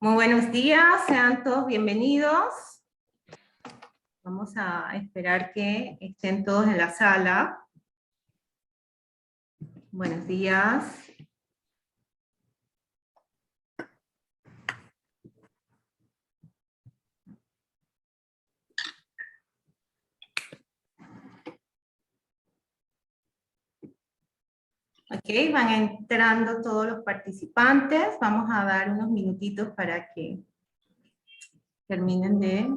Muy buenos días, sean todos bienvenidos. Vamos a esperar que estén todos en la sala. Buenos días. Ok, van entrando todos los participantes. Vamos a dar unos minutitos para que terminen de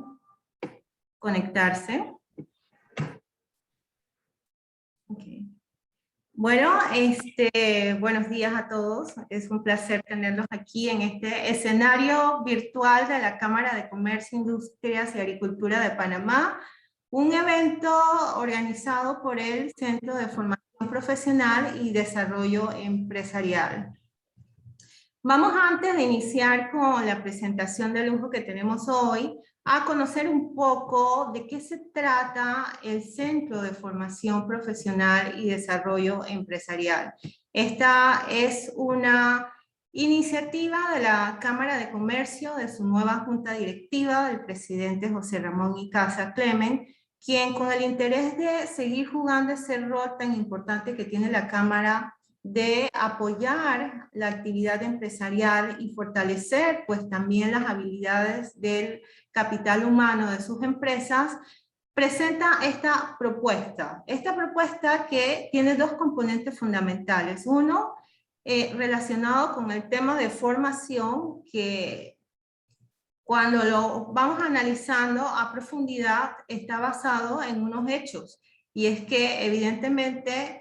conectarse. Okay. Bueno, buenos días a todos. Es un placer tenerlos aquí en este escenario virtual de la Cámara de Comercio, Industrias y Agricultura de Panamá, un evento organizado por el Centro de Formación Profesional y Desarrollo Empresarial. Vamos, antes de iniciar con la presentación de lujo que tenemos hoy, a conocer un poco de qué se trata el Centro de Formación Profesional y Desarrollo Empresarial. Esta es una iniciativa de la Cámara de Comercio, de su nueva junta directiva, del presidente José Ramón Icaza Clemen, quien, con el interés de seguir jugando ese rol tan importante que tiene la Cámara de apoyar la actividad empresarial y fortalecer pues también las habilidades del capital humano de sus empresas, presenta esta propuesta que tiene dos componentes fundamentales. Uno, relacionado con el tema de formación, que cuando lo vamos analizando a profundidad está basado en unos hechos, y es que evidentemente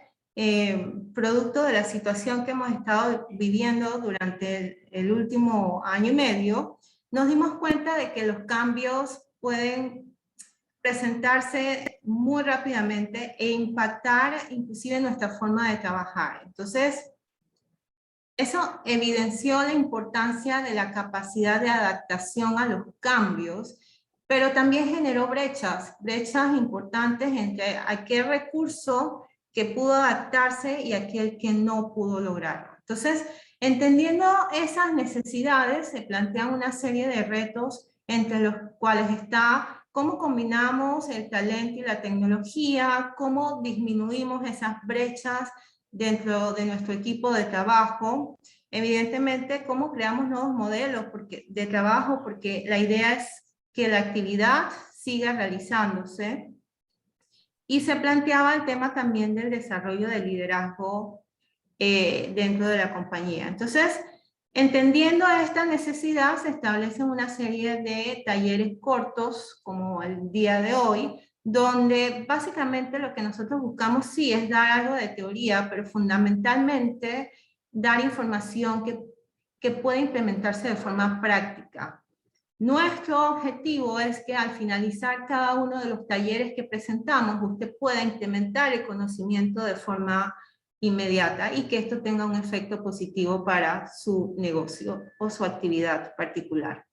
producto de la situación que hemos estado viviendo durante el último año y medio, nos dimos cuenta de que los cambios pueden presentarse muy rápidamente e impactar inclusive nuestra forma de trabajar. Entonces, eso evidenció la importancia de la capacidad de adaptación a los cambios, pero también generó brechas importantes entre aquel recurso que pudo adaptarse y aquel que no pudo lograrlo. Entonces, entendiendo esas necesidades, se plantean una serie de retos, entre los cuales está cómo combinamos el talento y la tecnología, cómo disminuimos esas brechas dentro de nuestro equipo de trabajo, evidentemente cómo creamos nuevos modelos de trabajo, porque la idea es que la actividad siga realizándose. Y se planteaba el tema también del desarrollo del liderazgo dentro de la compañía. Entonces, entendiendo esta necesidad, se establecen una serie de talleres cortos, como el día de hoy, donde básicamente lo que nosotros buscamos sí es dar algo de teoría, pero fundamentalmente dar información que pueda implementarse de forma práctica. Nuestro objetivo es que al finalizar cada uno de los talleres que presentamos, usted pueda implementar el conocimiento de forma inmediata y que esto tenga un efecto positivo para su negocio o su actividad particular.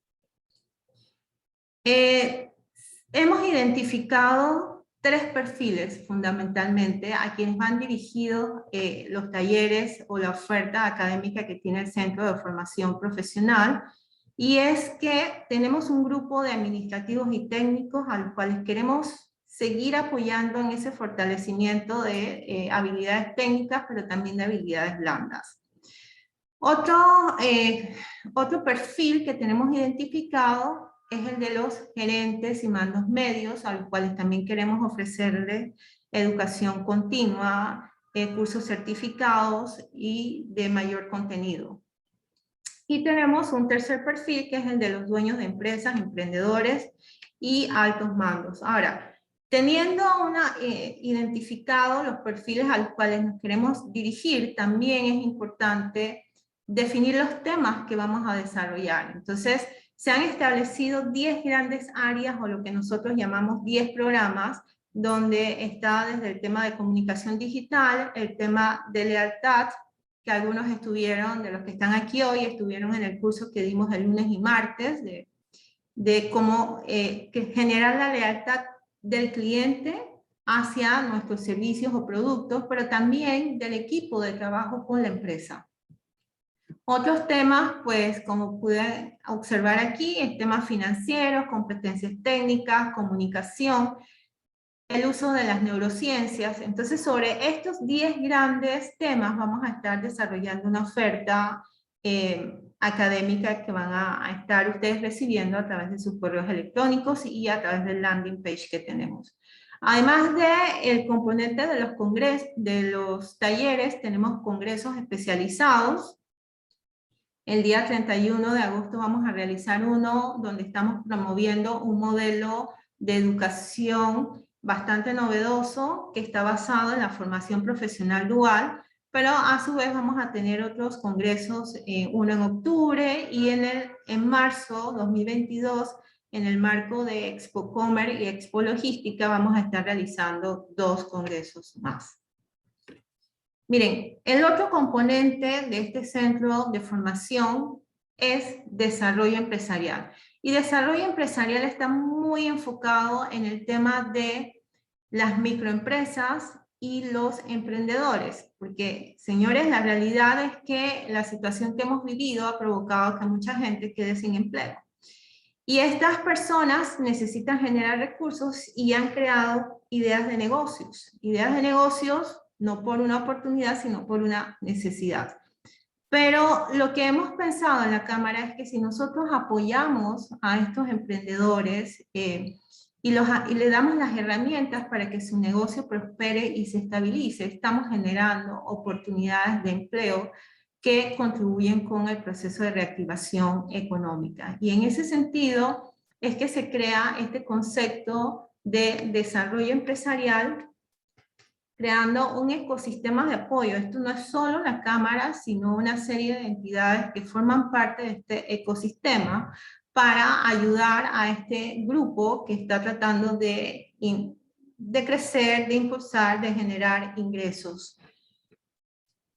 Hemos identificado tres perfiles fundamentalmente a quienes van dirigidos los talleres o la oferta académica que tiene el Centro de Formación Profesional, y es que tenemos un grupo de administrativos y técnicos a los cuales queremos seguir apoyando en ese fortalecimiento de habilidades técnicas, pero también de habilidades blandas. Otro perfil que tenemos identificado es el de los gerentes y mandos medios, a los cuales también queremos ofrecerles educación continua, cursos certificados y de mayor contenido. Y tenemos un tercer perfil, que es el de los dueños de empresas, emprendedores y altos mandos. Ahora, teniendo identificado los perfiles a los cuales nos queremos dirigir, también es importante definir los temas que vamos a desarrollar. Entonces, se han establecido 10 grandes áreas, o lo que nosotros llamamos 10 programas, donde está desde el tema de comunicación digital, el tema de lealtad, que algunos estuvieron, de los que están aquí hoy, estuvieron en el curso que dimos el lunes y martes, de cómo generar la lealtad del cliente hacia nuestros servicios o productos, pero también del equipo de trabajo con la empresa. Otros temas, pues como pude observar aquí, es temas financieros, competencias técnicas, comunicación, el uso de las neurociencias. Entonces, sobre estos 10 grandes temas vamos a estar desarrollando una oferta académica que van a estar ustedes recibiendo a través de sus correos electrónicos y a través del landing page que tenemos. Además del componente de los congresos, de los talleres, tenemos congresos especializados. El día 31 de agosto vamos a realizar uno donde estamos promoviendo un modelo de educación bastante novedoso que está basado en la formación profesional dual, pero a su vez vamos a tener otros congresos, uno en octubre y en marzo 2022, en el marco de Expo Comer y Expo Logística, vamos a estar realizando 2 congresos más. Miren, el otro componente de este centro de formación es desarrollo empresarial. Y desarrollo empresarial está muy enfocado en el tema de las microempresas y los emprendedores. Porque, señores, la realidad es que la situación que hemos vivido ha provocado que mucha gente quede sin empleo. Y estas personas necesitan generar recursos y han creado ideas de negocios. Ideas de negocios no por una oportunidad, sino por una necesidad. Pero lo que hemos pensado en la Cámara es que si nosotros apoyamos a estos emprendedores y le damos las herramientas para que su negocio prospere y se estabilice, estamos generando oportunidades de empleo que contribuyen con el proceso de reactivación económica. Y en ese sentido es que se crea este concepto de desarrollo empresarial, creando un ecosistema de apoyo. Esto no es solo la Cámara, sino una serie de entidades que forman parte de este ecosistema para ayudar a este grupo que está tratando de crecer, de impulsar, de generar ingresos.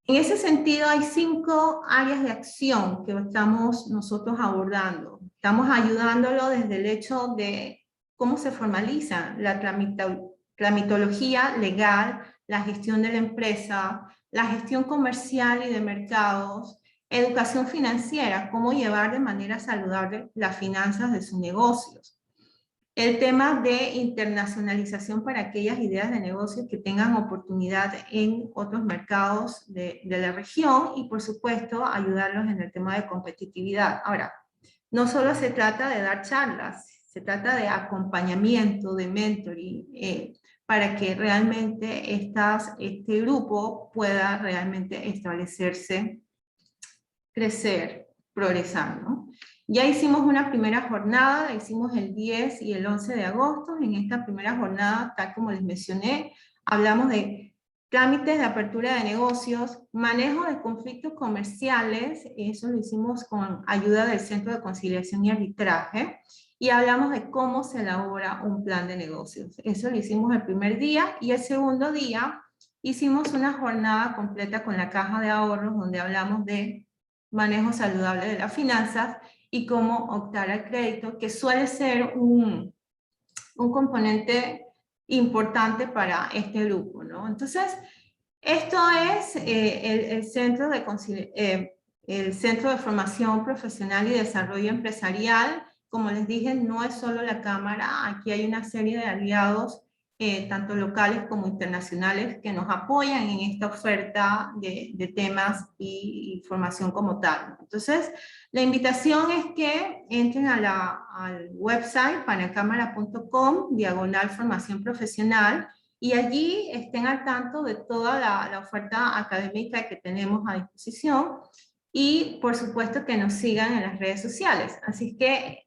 En ese sentido, hay 5 áreas de acción que estamos nosotros abordando. Estamos ayudándolo desde el hecho de cómo se formaliza la tramitología legal, la gestión de la empresa, la gestión comercial y de mercados, educación financiera, cómo llevar de manera saludable las finanzas de sus negocios. El tema de internacionalización para aquellas ideas de negocios que tengan oportunidad en otros mercados de la región y, por supuesto, ayudarlos en el tema de competitividad. Ahora, no solo se trata de dar charlas, se trata de acompañamiento, de mentoring, para que realmente este grupo pueda realmente establecerse, crecer, progresar, ¿no? Ya hicimos una primera jornada, la hicimos el 10 y el 11 de agosto. En esta primera jornada, tal como les mencioné, hablamos de trámites de apertura de negocios, manejo de conflictos comerciales, eso lo hicimos con ayuda del Centro de Conciliación y Arbitraje, y hablamos de cómo se elabora un plan de negocios. Eso lo hicimos el primer día, y el segundo día hicimos una jornada completa con la Caja de Ahorros, donde hablamos de manejo saludable de las finanzas y cómo optar al crédito, que suele ser un componente importante para este grupo, ¿no? Entonces, esto es el Centro de Formación Profesional y Desarrollo Empresarial. Como les dije, no es solo la Cámara, aquí hay una serie de aliados, tanto locales como internacionales, que nos apoyan en esta oferta de temas y formación como tal. Entonces, la invitación es que entren al website panacamara.com/formación profesional, y allí estén al tanto de toda la oferta académica que tenemos a disposición, y por supuesto que nos sigan en las redes sociales. Así que,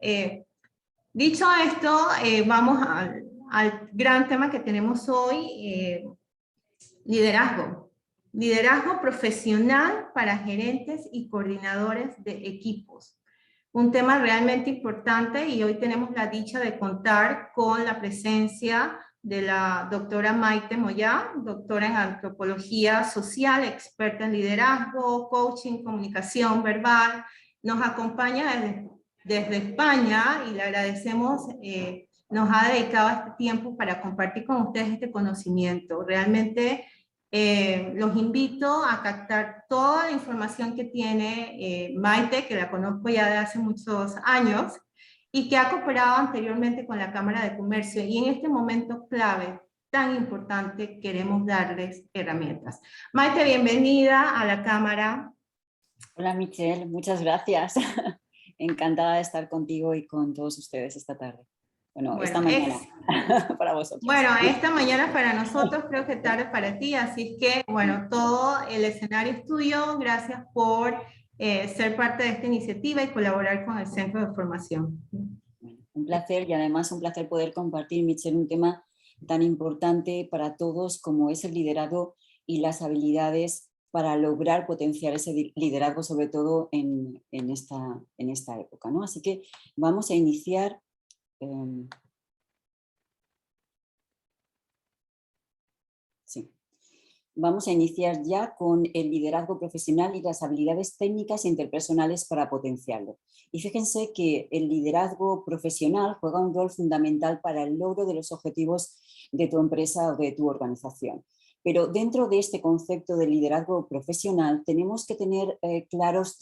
dicho esto, vamos al gran tema que tenemos hoy, liderazgo. Liderazgo profesional para gerentes y coordinadores de equipos. Un tema realmente importante, y hoy tenemos la dicha de contar con la presencia de la doctora Maite Moyá, doctora en antropología social, experta en liderazgo, coaching, comunicación verbal. Nos acompaña desde España y le agradecemos, nos ha dedicado este tiempo para compartir con ustedes este conocimiento. Realmente Los invito a captar toda la información que tiene Maite, que la conozco ya de hace muchos años, y que ha cooperado anteriormente con la Cámara de Comercio. Y en este momento clave, tan importante, queremos darles herramientas. Maite, bienvenida a la Cámara. Hola Michelle, muchas gracias. Encantada de estar contigo y con todos ustedes esta tarde. Bueno, esta mañana para vosotros. Bueno, esta mañana para nosotros, creo que tarde para ti, así que bueno, todo el escenario es tuyo. Gracias por ser parte de esta iniciativa y colaborar con el Centro de Formación. Bueno, un placer y además un placer poder compartir, Michelle, un tema tan importante para todos como es el liderazgo y las habilidades para lograr potenciar ese liderazgo, sobre todo en esta época, ¿no? Así que vamos a iniciar. Sí. Vamos a iniciar ya con el liderazgo profesional y las habilidades técnicas e interpersonales para potenciarlo. Y fíjense que el liderazgo profesional juega un rol fundamental para el logro de los objetivos de tu empresa o de tu organización. Pero dentro de este concepto de liderazgo profesional tenemos que tener claros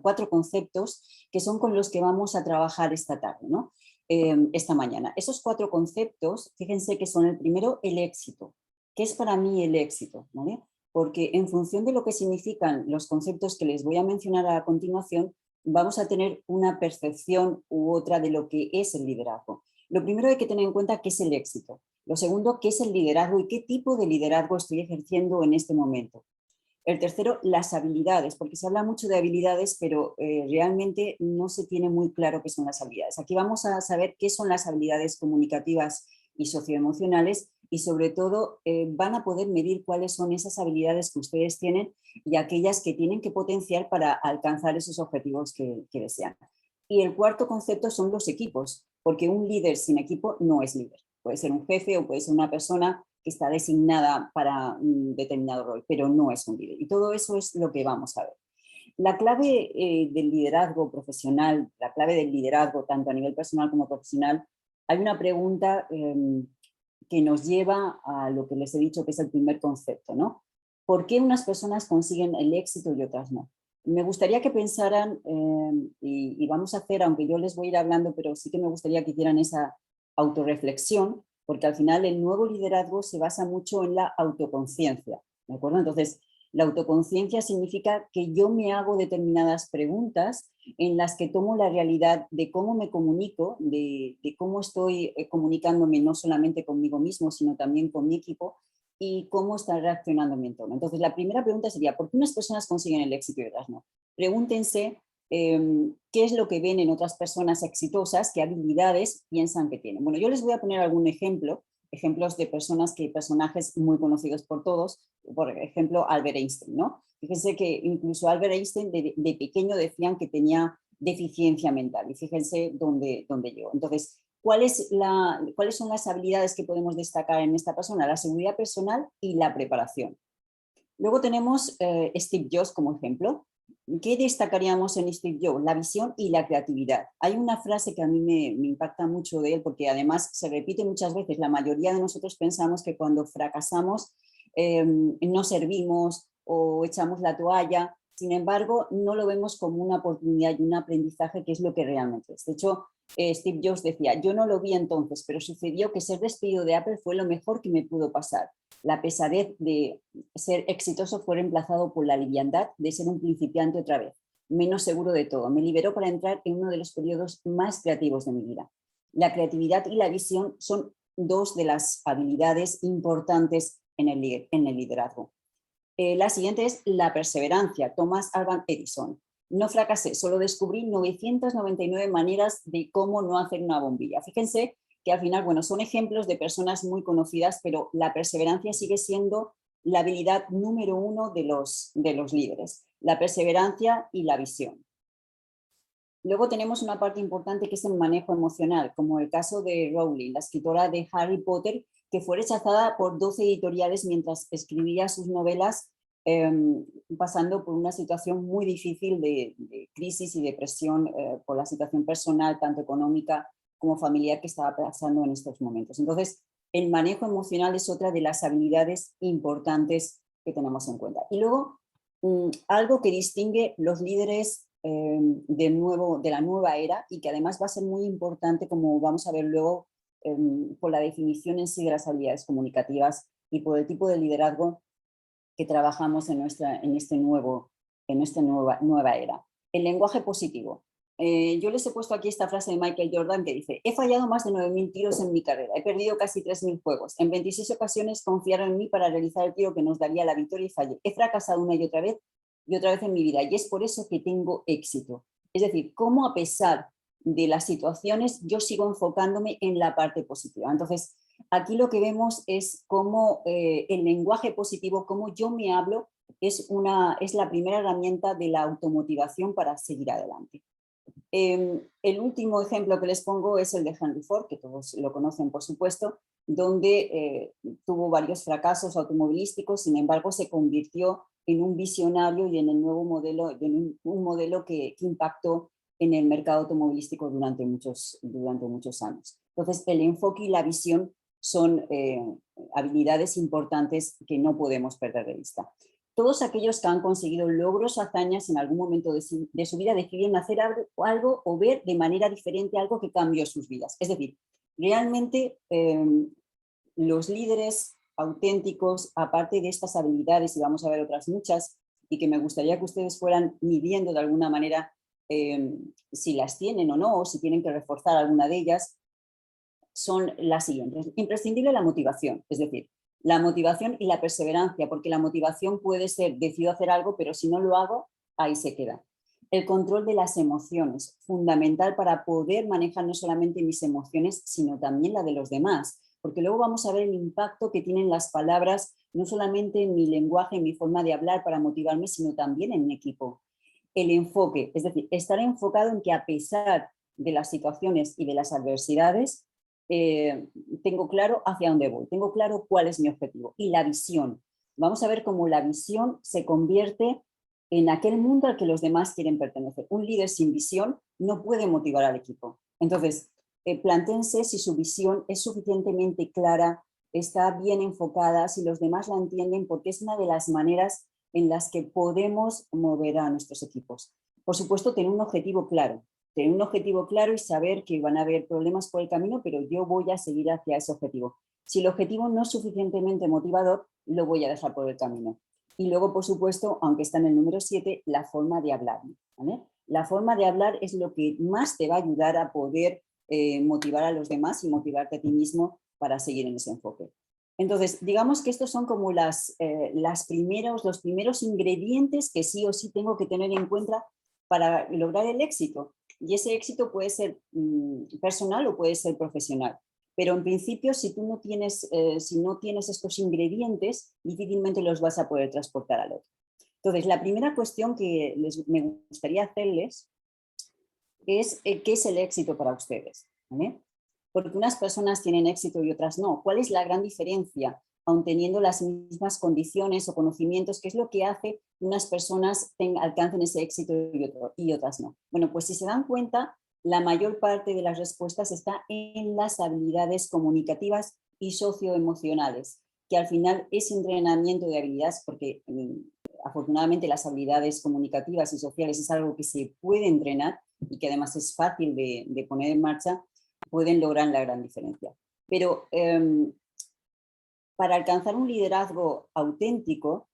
cuatro conceptos que son con los que vamos a trabajar esta tarde, ¿no? Esta mañana. Esos cuatro conceptos, fíjense que son el primero, el éxito. ¿Qué es para mí el éxito? ¿Vale? Porque en función de lo que significan los conceptos que les voy a mencionar a continuación, vamos a tener una percepción u otra de lo que es el liderazgo. Lo primero hay que tener en cuenta qué es el éxito. Lo segundo, qué es el liderazgo y qué tipo de liderazgo estoy ejerciendo en este momento. El tercero, las habilidades, porque se habla mucho de habilidades, pero realmente no se tiene muy claro qué son las habilidades. Aquí vamos a saber qué son las habilidades comunicativas y socioemocionales y sobre todo van a poder medir cuáles son esas habilidades que ustedes tienen y aquellas que tienen que potenciar para alcanzar esos objetivos que desean. Y el cuarto concepto son los equipos, porque un líder sin equipo no es líder. Puede ser un jefe o puede ser una persona que está designada para un determinado rol, pero no es un líder. Y todo eso es lo que vamos a ver. La clave del liderazgo profesional, la clave del liderazgo tanto a nivel personal como profesional, hay una pregunta que nos lleva a lo que les he dicho que es el primer concepto, ¿no? ¿Por qué unas personas consiguen el éxito y otras no? Me gustaría que pensaran, y vamos a hacer, aunque yo les voy a ir hablando, pero sí que me gustaría que hicieran esa autorreflexión, porque al final el nuevo liderazgo se basa mucho en la autoconciencia, ¿de acuerdo? Entonces, la autoconciencia significa que yo me hago determinadas preguntas en las que tomo la realidad de cómo me comunico, de cómo estoy comunicándome no solamente conmigo mismo, sino también con mi equipo y cómo está reaccionando mi entorno. Entonces, la primera pregunta sería, ¿por qué unas personas consiguen el éxito y otras no? Pregúntense qué es lo que ven en otras personas exitosas, qué habilidades piensan que tienen. Bueno, yo les voy a poner algún ejemplos de personajes muy conocidos por todos, por ejemplo, Albert Einstein, ¿no? Fíjense que incluso Albert Einstein de pequeño decían que tenía deficiencia mental y fíjense dónde llegó. Entonces, ¿cuáles son las habilidades que podemos destacar en esta persona? La seguridad personal y la preparación. Luego tenemos Steve Jobs como ejemplo. ¿Qué destacaríamos en Steve Jobs? La visión y la creatividad. Hay una frase que a mí me impacta mucho de él porque además se repite muchas veces. La mayoría de nosotros pensamos que cuando fracasamos no servimos o echamos la toalla. Sin embargo, no lo vemos como una oportunidad y un aprendizaje que es lo que realmente es. De hecho, Steve Jobs decía, yo no lo vi entonces, pero sucedió que ser despedido de Apple fue lo mejor que me pudo pasar. La pesadez de ser exitoso fue reemplazado por la liviandad de ser un principiante otra vez, menos seguro de todo. Me liberó para entrar en uno de los periodos más creativos de mi vida. La creatividad y la visión son dos de las habilidades importantes en el liderazgo. La siguiente es la perseverancia. Thomas Alva Edison. No fracasé, solo descubrí 999 maneras de cómo no hacer una bombilla. Fíjense que al final, bueno, son ejemplos de personas muy conocidas, pero la perseverancia sigue siendo la habilidad número uno de los líderes. La perseverancia y la visión. Luego tenemos una parte importante que es el manejo emocional, como el caso de Rowling, la escritora de Harry Potter, que fue rechazada por 12 editoriales mientras escribía sus novelas, pasando por una situación muy difícil de crisis y depresión por la situación personal, tanto económica como familiar, que estaba pasando en estos momentos. Entonces, el manejo emocional es otra de las habilidades importantes que tenemos en cuenta. Y luego, algo que distingue los líderes de la nueva era y que además va a ser muy importante, como vamos a ver luego, por la definición en sí de las habilidades comunicativas y por el tipo de liderazgo que trabajamos en esta nueva era. El lenguaje positivo. Yo les he puesto aquí esta frase de Michael Jordan que dice: he fallado más de 9.000 tiros en mi carrera, he perdido casi 3.000 juegos, en 26 ocasiones confiaron en mí para realizar el tiro que nos daría la victoria y fallé, he fracasado una y otra vez en mi vida y es por eso que tengo éxito. Es decir, cómo a pesar de las situaciones yo sigo enfocándome en la parte positiva. Entonces, aquí lo que vemos es cómo el lenguaje positivo, cómo yo me hablo, es la primera herramienta de la automotivación para seguir adelante. El último ejemplo que les pongo es el de Henry Ford, que todos lo conocen por supuesto, donde tuvo varios fracasos automovilísticos, sin embargo se convirtió en un visionario y en el nuevo modelo, en un modelo que impactó en el mercado automovilístico durante muchos años. Entonces el enfoque y la visión son habilidades importantes que no podemos perder de vista. Todos aquellos que han conseguido logros o hazañas en algún momento de su vida deciden hacer algo o ver de manera diferente algo que cambió sus vidas. Es decir, realmente los líderes auténticos, aparte de estas habilidades, y vamos a ver otras muchas, y que me gustaría que ustedes fueran midiendo de alguna manera si las tienen o no, o si tienen que reforzar alguna de ellas, son las siguientes. Imprescindible la motivación, es decir, la motivación y la perseverancia, porque la motivación puede ser: decido hacer algo, pero si no lo hago, ahí se queda. El control de las emociones, fundamental para poder manejar no solamente mis emociones, sino también la de los demás, porque luego vamos a ver el impacto que tienen las palabras, no solamente en mi lenguaje, en mi forma de hablar para motivarme, sino también en mi equipo. El enfoque, es decir, estar enfocado en que a pesar de las situaciones y de las adversidades, tengo claro hacia dónde voy, tengo claro cuál es mi objetivo. Y la visión. Vamos a ver cómo la visión se convierte en aquel mundo al que los demás quieren pertenecer. Un líder sin visión no puede motivar al equipo. Entonces, plántense si su visión es suficientemente clara, está bien enfocada, si los demás la entienden, porque es una de las maneras en las que podemos mover a nuestros equipos. Por supuesto, tener un objetivo claro y saber que van a haber problemas por el camino, pero yo voy a seguir hacia ese objetivo. Si el objetivo no es suficientemente motivador, lo voy a dejar por el camino. Y luego, por supuesto, aunque está en el número 7, la forma de hablar, ¿vale? La forma de hablar es lo que más te va a ayudar a poder motivar a los demás y motivarte a ti mismo para seguir en ese enfoque. Entonces, digamos que estos son como los primeros ingredientes que sí o sí tengo que tener en cuenta para lograr el éxito. Y ese éxito puede ser personal o puede ser profesional. Pero en principio, si no tienes estos ingredientes, difícilmente los vas a poder transportar al otro. Entonces, la primera cuestión que me gustaría hacerles es ¿qué es el éxito para ustedes? ¿Vale? Porque unas personas tienen éxito y otras no. ¿Cuál es la gran diferencia? Aun teniendo las mismas condiciones o conocimientos, ¿qué es lo que hace que unas personas alcancen ese éxito y otras no? Bueno, pues si se dan cuenta, la mayor parte de las respuestas está en las habilidades comunicativas y socioemocionales, que al final es entrenamiento de habilidades, porque afortunadamente las habilidades comunicativas y sociales es algo que se puede entrenar y que además es fácil de poner en marcha, pueden lograr la gran diferencia. Pero para alcanzar un liderazgo auténtico,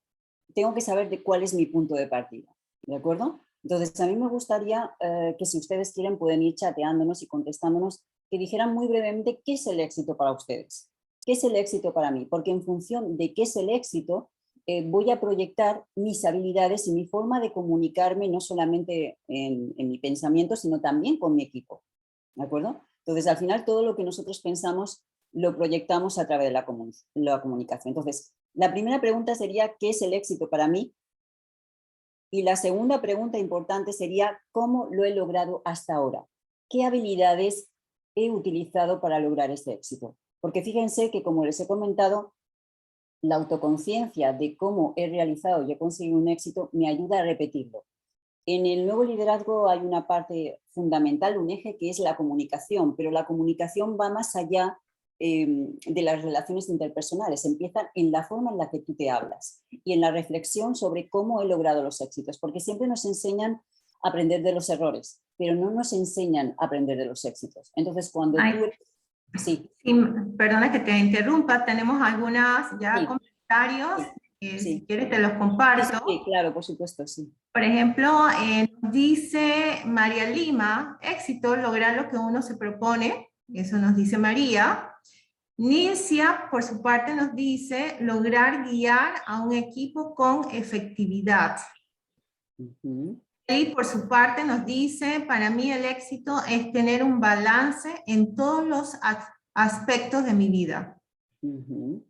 tengo que saber de cuál es mi punto de partida, ¿de acuerdo? Entonces, a mí me gustaría que si ustedes quieren pueden ir chateándonos y contestándonos, que dijeran muy brevemente qué es el éxito para ustedes, qué es el éxito para mí, porque en función de qué es el éxito, voy a proyectar mis habilidades y mi forma de comunicarme, no solamente en mi pensamiento, sino también con mi equipo, ¿de acuerdo? Entonces, al final, todo lo que nosotros pensamos lo proyectamos a través de la comunicación. Entonces, la primera pregunta sería, ¿qué es el éxito para mí? Y la segunda pregunta importante sería, ¿cómo lo he logrado hasta ahora? ¿Qué habilidades he utilizado para lograr ese éxito? Porque fíjense que, como les he comentado, la autoconciencia de cómo he realizado y he conseguido un éxito me ayuda a repetirlo. En el nuevo liderazgo hay una parte fundamental, un eje que es la comunicación, pero la comunicación va más allá de las relaciones interpersonales, empiezan en la forma en la que tú te hablas y en la reflexión sobre cómo he logrado los éxitos, porque siempre nos enseñan a aprender de los errores, pero no nos enseñan a aprender de los éxitos. Entonces, cuando Ay, tú... Sí, sí, perdona que te interrumpa, tenemos algunos ya sí, comentarios, si sí, quieres te los sí, comparto. sí, claro, por supuesto, sí. Por ejemplo, nos dice María Lima, éxito, lograr lo que uno se propone, eso nos dice María. Nilcia, por su parte, nos dice lograr guiar a un equipo con efectividad. Ujú, Y por su parte nos dice, para mí el éxito es tener un balance en todos los aspectos de mi vida. ujú,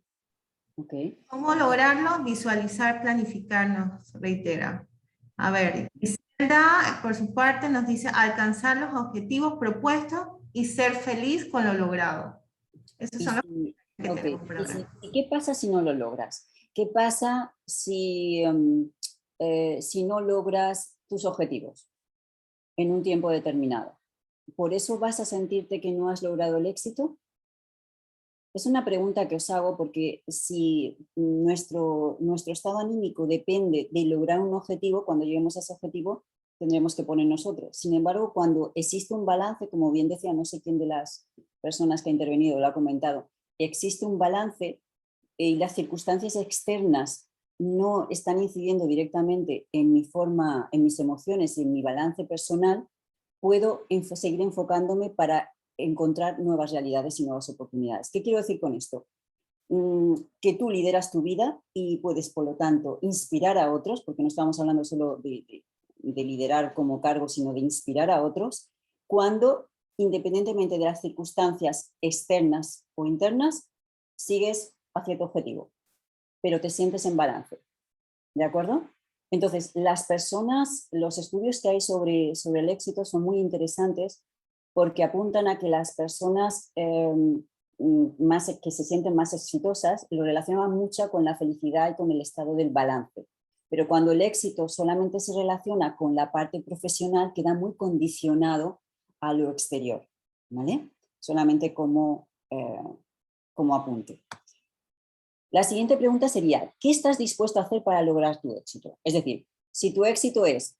ok. ¿Cómo lograrlo? Visualizar, planificar, nos reitera. A ver, Griselda, por su parte, nos dice alcanzar los objetivos propuestos y ser feliz con lo logrado. Esos Y son los si, que ok, tenemos por ahora. ¿y qué pasa si no lo logras? ¿Qué pasa si no logras tus objetivos en un tiempo determinado? ¿Por eso vas a sentirte que no has logrado el éxito? Es una pregunta que os hago porque si nuestro estado anímico depende de lograr un objetivo, cuando lleguemos a ese objetivo tendremos que poner nosotros. Sin embargo, cuando existe un balance, como bien decía, no sé quién de las personas que ha intervenido lo ha comentado, existe un balance y las circunstancias externas no están incidiendo directamente en mi forma, en mis emociones y en mi balance personal, puedo seguir enfocándome para encontrar nuevas realidades y nuevas oportunidades. ¿Qué quiero decir con esto? Que tú lideras tu vida y puedes, por lo tanto, inspirar a otros, porque no estamos hablando solo de liderar como cargo, sino de inspirar a otros, cuando, independientemente de las circunstancias externas o internas, sigues hacia tu objetivo, pero te sientes en balance. ¿De acuerdo? Entonces, las personas, los estudios que hay sobre el éxito son muy interesantes porque apuntan a que las personas que se sienten más exitosas lo relacionan mucho con la felicidad y con el estado del balance. Pero cuando el éxito solamente se relaciona con la parte profesional, queda muy condicionado a lo exterior, ¿vale? Solamente como apunte. La siguiente pregunta sería, ¿qué estás dispuesto a hacer para lograr tu éxito? Es decir, si tu éxito es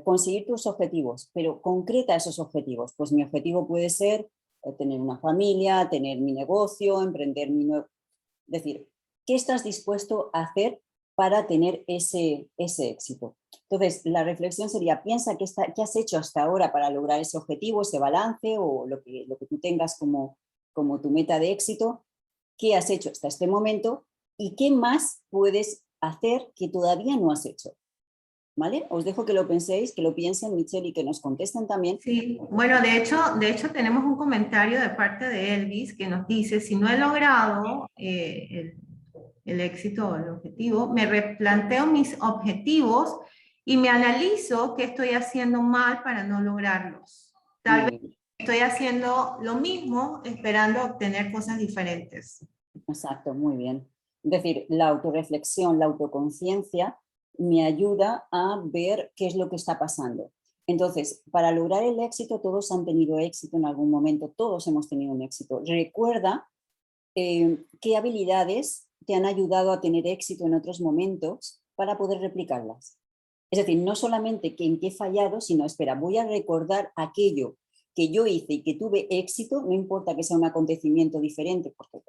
conseguir tus objetivos, pero concreta esos objetivos, pues mi objetivo puede ser tener una familia, tener mi negocio, emprender mi nuevo... Es decir, ¿qué estás dispuesto a hacer para tener ese éxito? Entonces, la reflexión sería, piensa qué has hecho hasta ahora para lograr ese objetivo, ese balance o lo que tú tengas como tu meta de éxito, qué has hecho hasta este momento y qué más puedes hacer que todavía no has hecho. ¿Vale? Os dejo que lo penséis, que lo piensen, Michelle, y que nos contesten también. Sí, bueno, de hecho tenemos un comentario de parte de Elvis que nos dice, si no he logrado el éxito o el objetivo, me replanteo mis objetivos y me analizo qué estoy haciendo mal para no lograrlos. Muy Tal vez bien, estoy haciendo lo mismo esperando obtener cosas diferentes. exacto, muy bien. Es decir, la autorreflexión, la autoconciencia me ayuda a ver qué es lo que está pasando. Entonces, para lograr el éxito, todos han tenido éxito en algún momento, todos hemos tenido un éxito. Recuerda qué habilidades te han ayudado a tener éxito en otros momentos para poder replicarlas. Es decir, no solamente que en qué he fallado, sino, espera, voy a recordar aquello que yo hice y que tuve éxito, no importa que sea un acontecimiento diferente, porque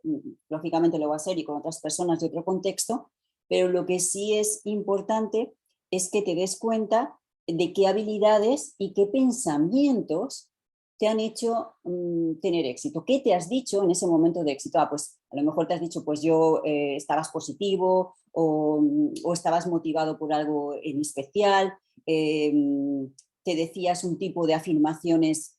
lógicamente lo va a ser y con otras personas de otro contexto, pero lo que sí es importante es que te des cuenta de qué habilidades y qué pensamientos te han hecho tener éxito. ¿Qué te has dicho en ese momento de éxito? Pues a lo mejor te has dicho, pues yo estabas positivo o estabas motivado por algo en especial, te decías un tipo de afirmaciones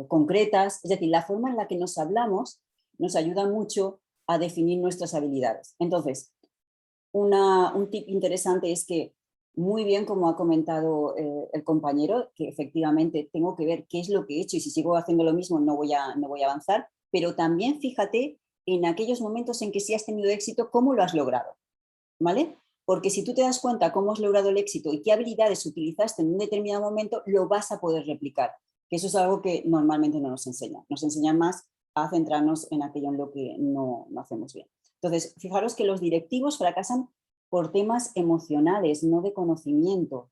concretas. Es decir, la forma en la que nos hablamos nos ayuda mucho a definir nuestras habilidades. Entonces, un tip interesante es que muy bien, como ha comentado el compañero, que efectivamente tengo que ver qué es lo que he hecho y si sigo haciendo lo mismo no voy a avanzar, pero también fíjate en aquellos momentos en que sí has tenido éxito, cómo lo has logrado, ¿vale? Porque si tú te das cuenta cómo has logrado el éxito y qué habilidades utilizaste en un determinado momento, lo vas a poder replicar, que eso es algo que normalmente no nos enseñan. Nos enseñan más a centrarnos en aquello en lo que no hacemos bien. Entonces, fijaros que los directivos fracasan por temas emocionales, no de conocimiento.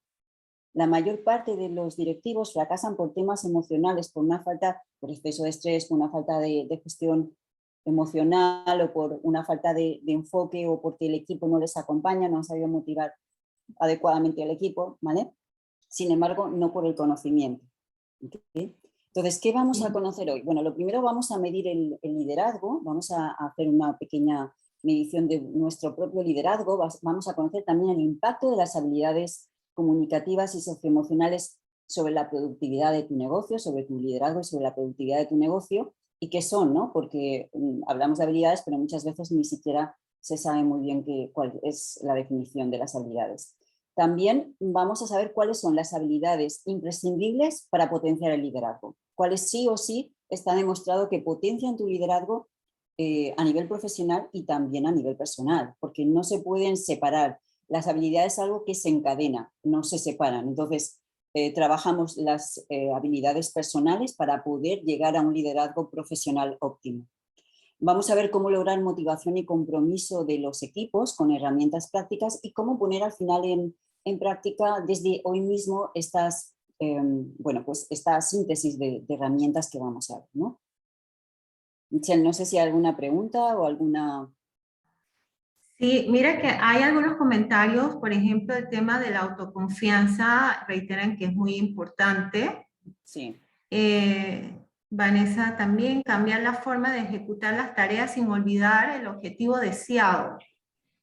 La mayor parte de los directivos fracasan por temas emocionales, por una falta, por exceso de estrés, por una falta de gestión emocional o por una falta de enfoque o porque el equipo no les acompaña, no han sabido motivar adecuadamente al equipo, ¿vale? Sin embargo, no por el conocimiento. ¿Okay? Entonces, ¿qué vamos a conocer hoy? Bueno, lo primero vamos a medir el liderazgo, vamos a hacer una pequeña medición de nuestro propio liderazgo, vamos a conocer también el impacto de las habilidades comunicativas y socioemocionales sobre la productividad de tu negocio, sobre tu liderazgo y sobre la productividad de tu negocio, y qué son, ¿no? Porque hablamos de habilidades, pero muchas veces ni siquiera se sabe muy bien cuál es la definición de las habilidades. También vamos a saber cuáles son las habilidades imprescindibles para potenciar el liderazgo, cuáles sí o sí está demostrado que potencian tu liderazgo a nivel profesional y también a nivel personal, porque no se pueden separar. Las habilidades es algo que se encadena, no se separan. Entonces, trabajamos las habilidades personales para poder llegar a un liderazgo profesional óptimo. Vamos a ver cómo lograr motivación y compromiso de los equipos con herramientas prácticas y cómo poner al final en práctica desde hoy mismo estas, bueno, pues esta síntesis de herramientas que vamos a ver, ¿no? Michelle, no sé si hay alguna pregunta o alguna... Sí, mira que hay algunos comentarios, por ejemplo, el tema de la autoconfianza, reiteran que es muy importante. Sí. Vanessa también, cambiar la forma de ejecutar las tareas sin olvidar el objetivo deseado.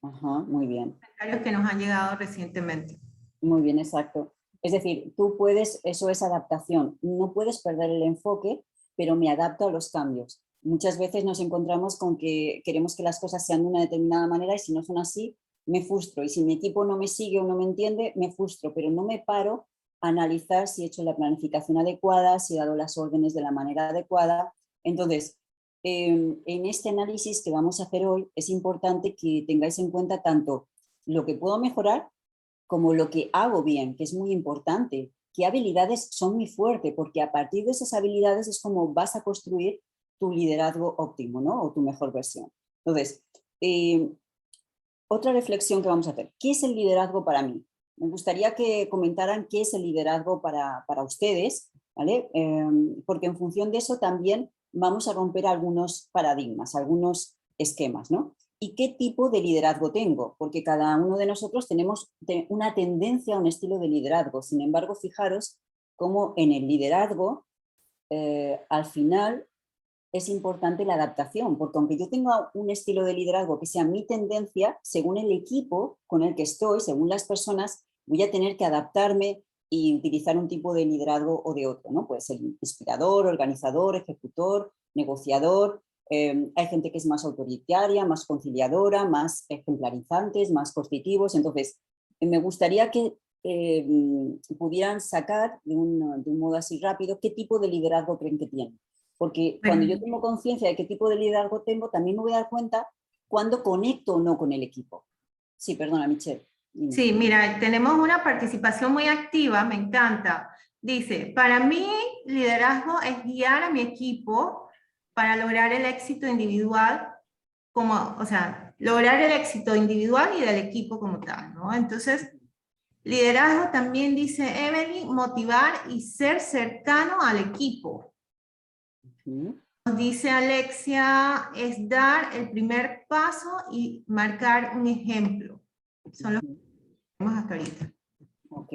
Ajá, muy bien. Comentarios que nos han llegado recientemente. Muy bien, exacto. Es decir, tú puedes, eso es adaptación, no puedes perder el enfoque, pero me adapto a los cambios. Muchas veces nos encontramos con que queremos que las cosas sean de una determinada manera y si no son así, me frustro. Y si mi equipo no me sigue o no me entiende, me frustro, pero no me paro a analizar si he hecho la planificación adecuada, si he dado las órdenes de la manera adecuada. Entonces, en este análisis que vamos a hacer hoy, es importante que tengáis en cuenta tanto lo que puedo mejorar como lo que hago bien, que es muy importante. ¿Qué habilidades son muy fuertes? Porque a partir de esas habilidades es como vas a construir tu liderazgo óptimo, ¿no? O tu mejor versión. Entonces, otra reflexión que vamos a hacer. ¿Qué es el liderazgo para mí? Me gustaría que comentaran qué es el liderazgo para ustedes, ¿vale? Porque en función de eso también vamos a romper algunos paradigmas, algunos esquemas, ¿no? ¿Y qué tipo de liderazgo tengo? Porque cada uno de nosotros tenemos una tendencia a un estilo de liderazgo. Sin embargo, fijaros cómo en el liderazgo, al final, es importante la adaptación, porque aunque yo tenga un estilo de liderazgo que sea mi tendencia, según el equipo con el que estoy, según las personas, voy a tener que adaptarme y utilizar un tipo de liderazgo o de otro, ¿no? Puede ser inspirador, organizador, ejecutor, negociador. Hay gente que es más autoritaria, más conciliadora, más ejemplarizantes, más positivos. Entonces, me gustaría que pudieran sacar de un modo así rápido qué tipo de liderazgo creen que tienen. Porque cuando yo tengo conciencia de qué tipo de liderazgo tengo, también me voy a dar cuenta cuando conecto o no con el equipo. Sí, perdona, Michelle. Sí, mira, tenemos una participación muy activa, me encanta. Dice, para mí, liderazgo es guiar a mi equipo para lograr el éxito individual, como, o sea, lograr el éxito individual y del equipo como tal, ¿no? Entonces, liderazgo también dice Evelyn, motivar y ser cercano al equipo. Nos dice Alexia, es dar el primer paso y marcar un ejemplo. Son los que tenemos hasta ahorita. Ok,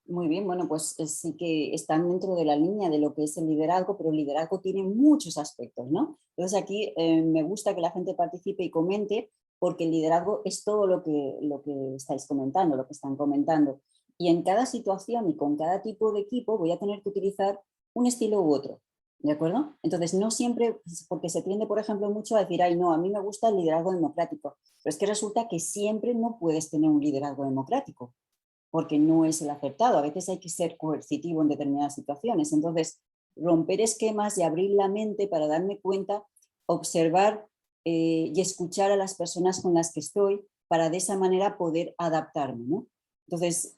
muy bien. Bueno, pues sí que están dentro de la línea de lo que es el liderazgo, pero el liderazgo tiene muchos aspectos, ¿no? Entonces aquí me gusta que la gente participe y comente, porque el liderazgo es todo lo que estáis comentando, lo que están comentando. Y en cada situación y con cada tipo de equipo voy a tener que utilizar un estilo u otro. ¿De acuerdo? Entonces, no siempre, porque se tiende, por ejemplo, mucho a decir, ay, no, a mí me gusta el liderazgo democrático, pero es que resulta que siempre no puedes tener un liderazgo democrático, porque no es el acertado. A veces hay que ser coercitivo en determinadas situaciones. Entonces, romper esquemas y abrir la mente para darme cuenta, observar y escuchar a las personas con las que estoy, para de esa manera poder adaptarme, ¿no? Entonces,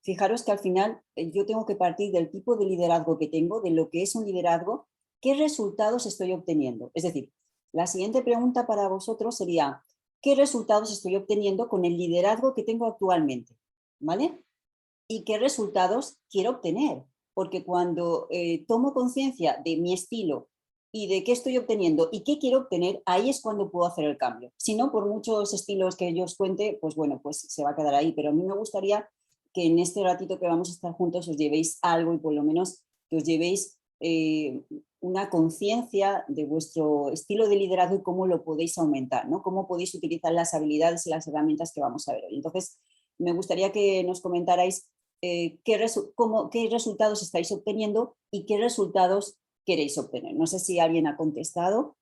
fijaros que al final yo tengo que partir del tipo de liderazgo que tengo, de lo que es un liderazgo, ¿qué resultados estoy obteniendo? Es decir, la siguiente pregunta para vosotros sería, ¿qué resultados estoy obteniendo con el liderazgo que tengo actualmente? ¿Vale? ¿Y qué resultados quiero obtener? Porque cuando tomo conciencia de mi estilo y de qué estoy obteniendo y qué quiero obtener, ahí es cuando puedo hacer el cambio. Si no, por muchos estilos que yo os cuente, pues bueno, pues se va a quedar ahí. Pero a mí me gustaría que en este ratito que vamos a estar juntos os llevéis algo y por lo menos que os llevéis una conciencia de vuestro estilo de liderazgo y cómo lo podéis aumentar, ¿no? Cómo podéis utilizar las habilidades y las herramientas que vamos a ver hoy. Entonces, me gustaría que nos comentarais qué resultados estáis obteniendo y qué resultados queréis obtener. No sé si alguien ha contestado.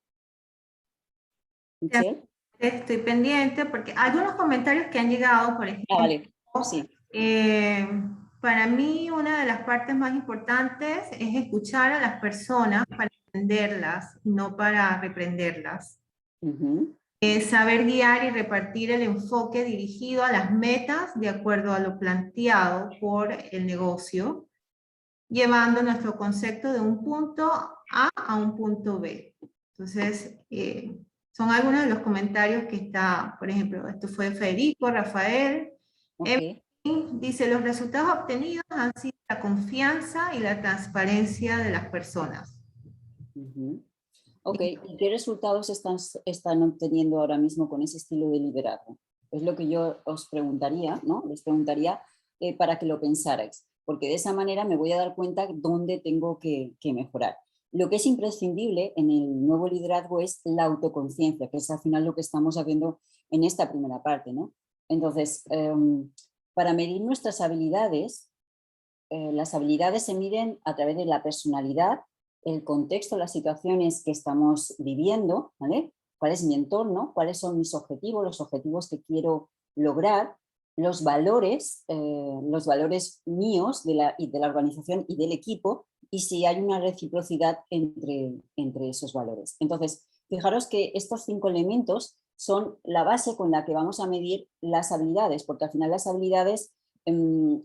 ¿Michelle? Estoy pendiente porque algunos comentarios que han llegado, por ejemplo, Vale, sí. Para mí una de las partes más importantes es escuchar a las personas para entenderlas, no para reprenderlas. Saber guiar y repartir el enfoque dirigido a las metas de acuerdo a lo planteado por el negocio, llevando nuestro concepto de un punto A un punto B. Entonces, son algunos de los comentarios que está, por ejemplo, esto fue Federico, Rafael. Okay. Dice, los resultados obtenidos han sido la confianza y la transparencia de las personas. Ok, ¿y qué resultados están obteniendo ahora mismo con ese estilo de liderazgo? Es lo que yo os preguntaría, ¿no? Les preguntaría para que lo pensarais, porque de esa manera me voy a dar cuenta dónde tengo que mejorar. Lo que es imprescindible en el nuevo liderazgo es la autoconciencia, que es al final lo que estamos haciendo en esta primera parte, ¿no? Entonces, para medir nuestras habilidades, las habilidades se miden a través de la personalidad, el contexto, las situaciones que estamos viviendo, ¿vale? ¿Cuál es mi entorno? ¿Cuáles son mis objetivos? Los objetivos que quiero lograr, los valores míos de la organización y del equipo, y si hay una reciprocidad entre esos valores. Entonces, fijaros que estos 5 elementos son la base con la que vamos a medir las habilidades, porque al final las habilidades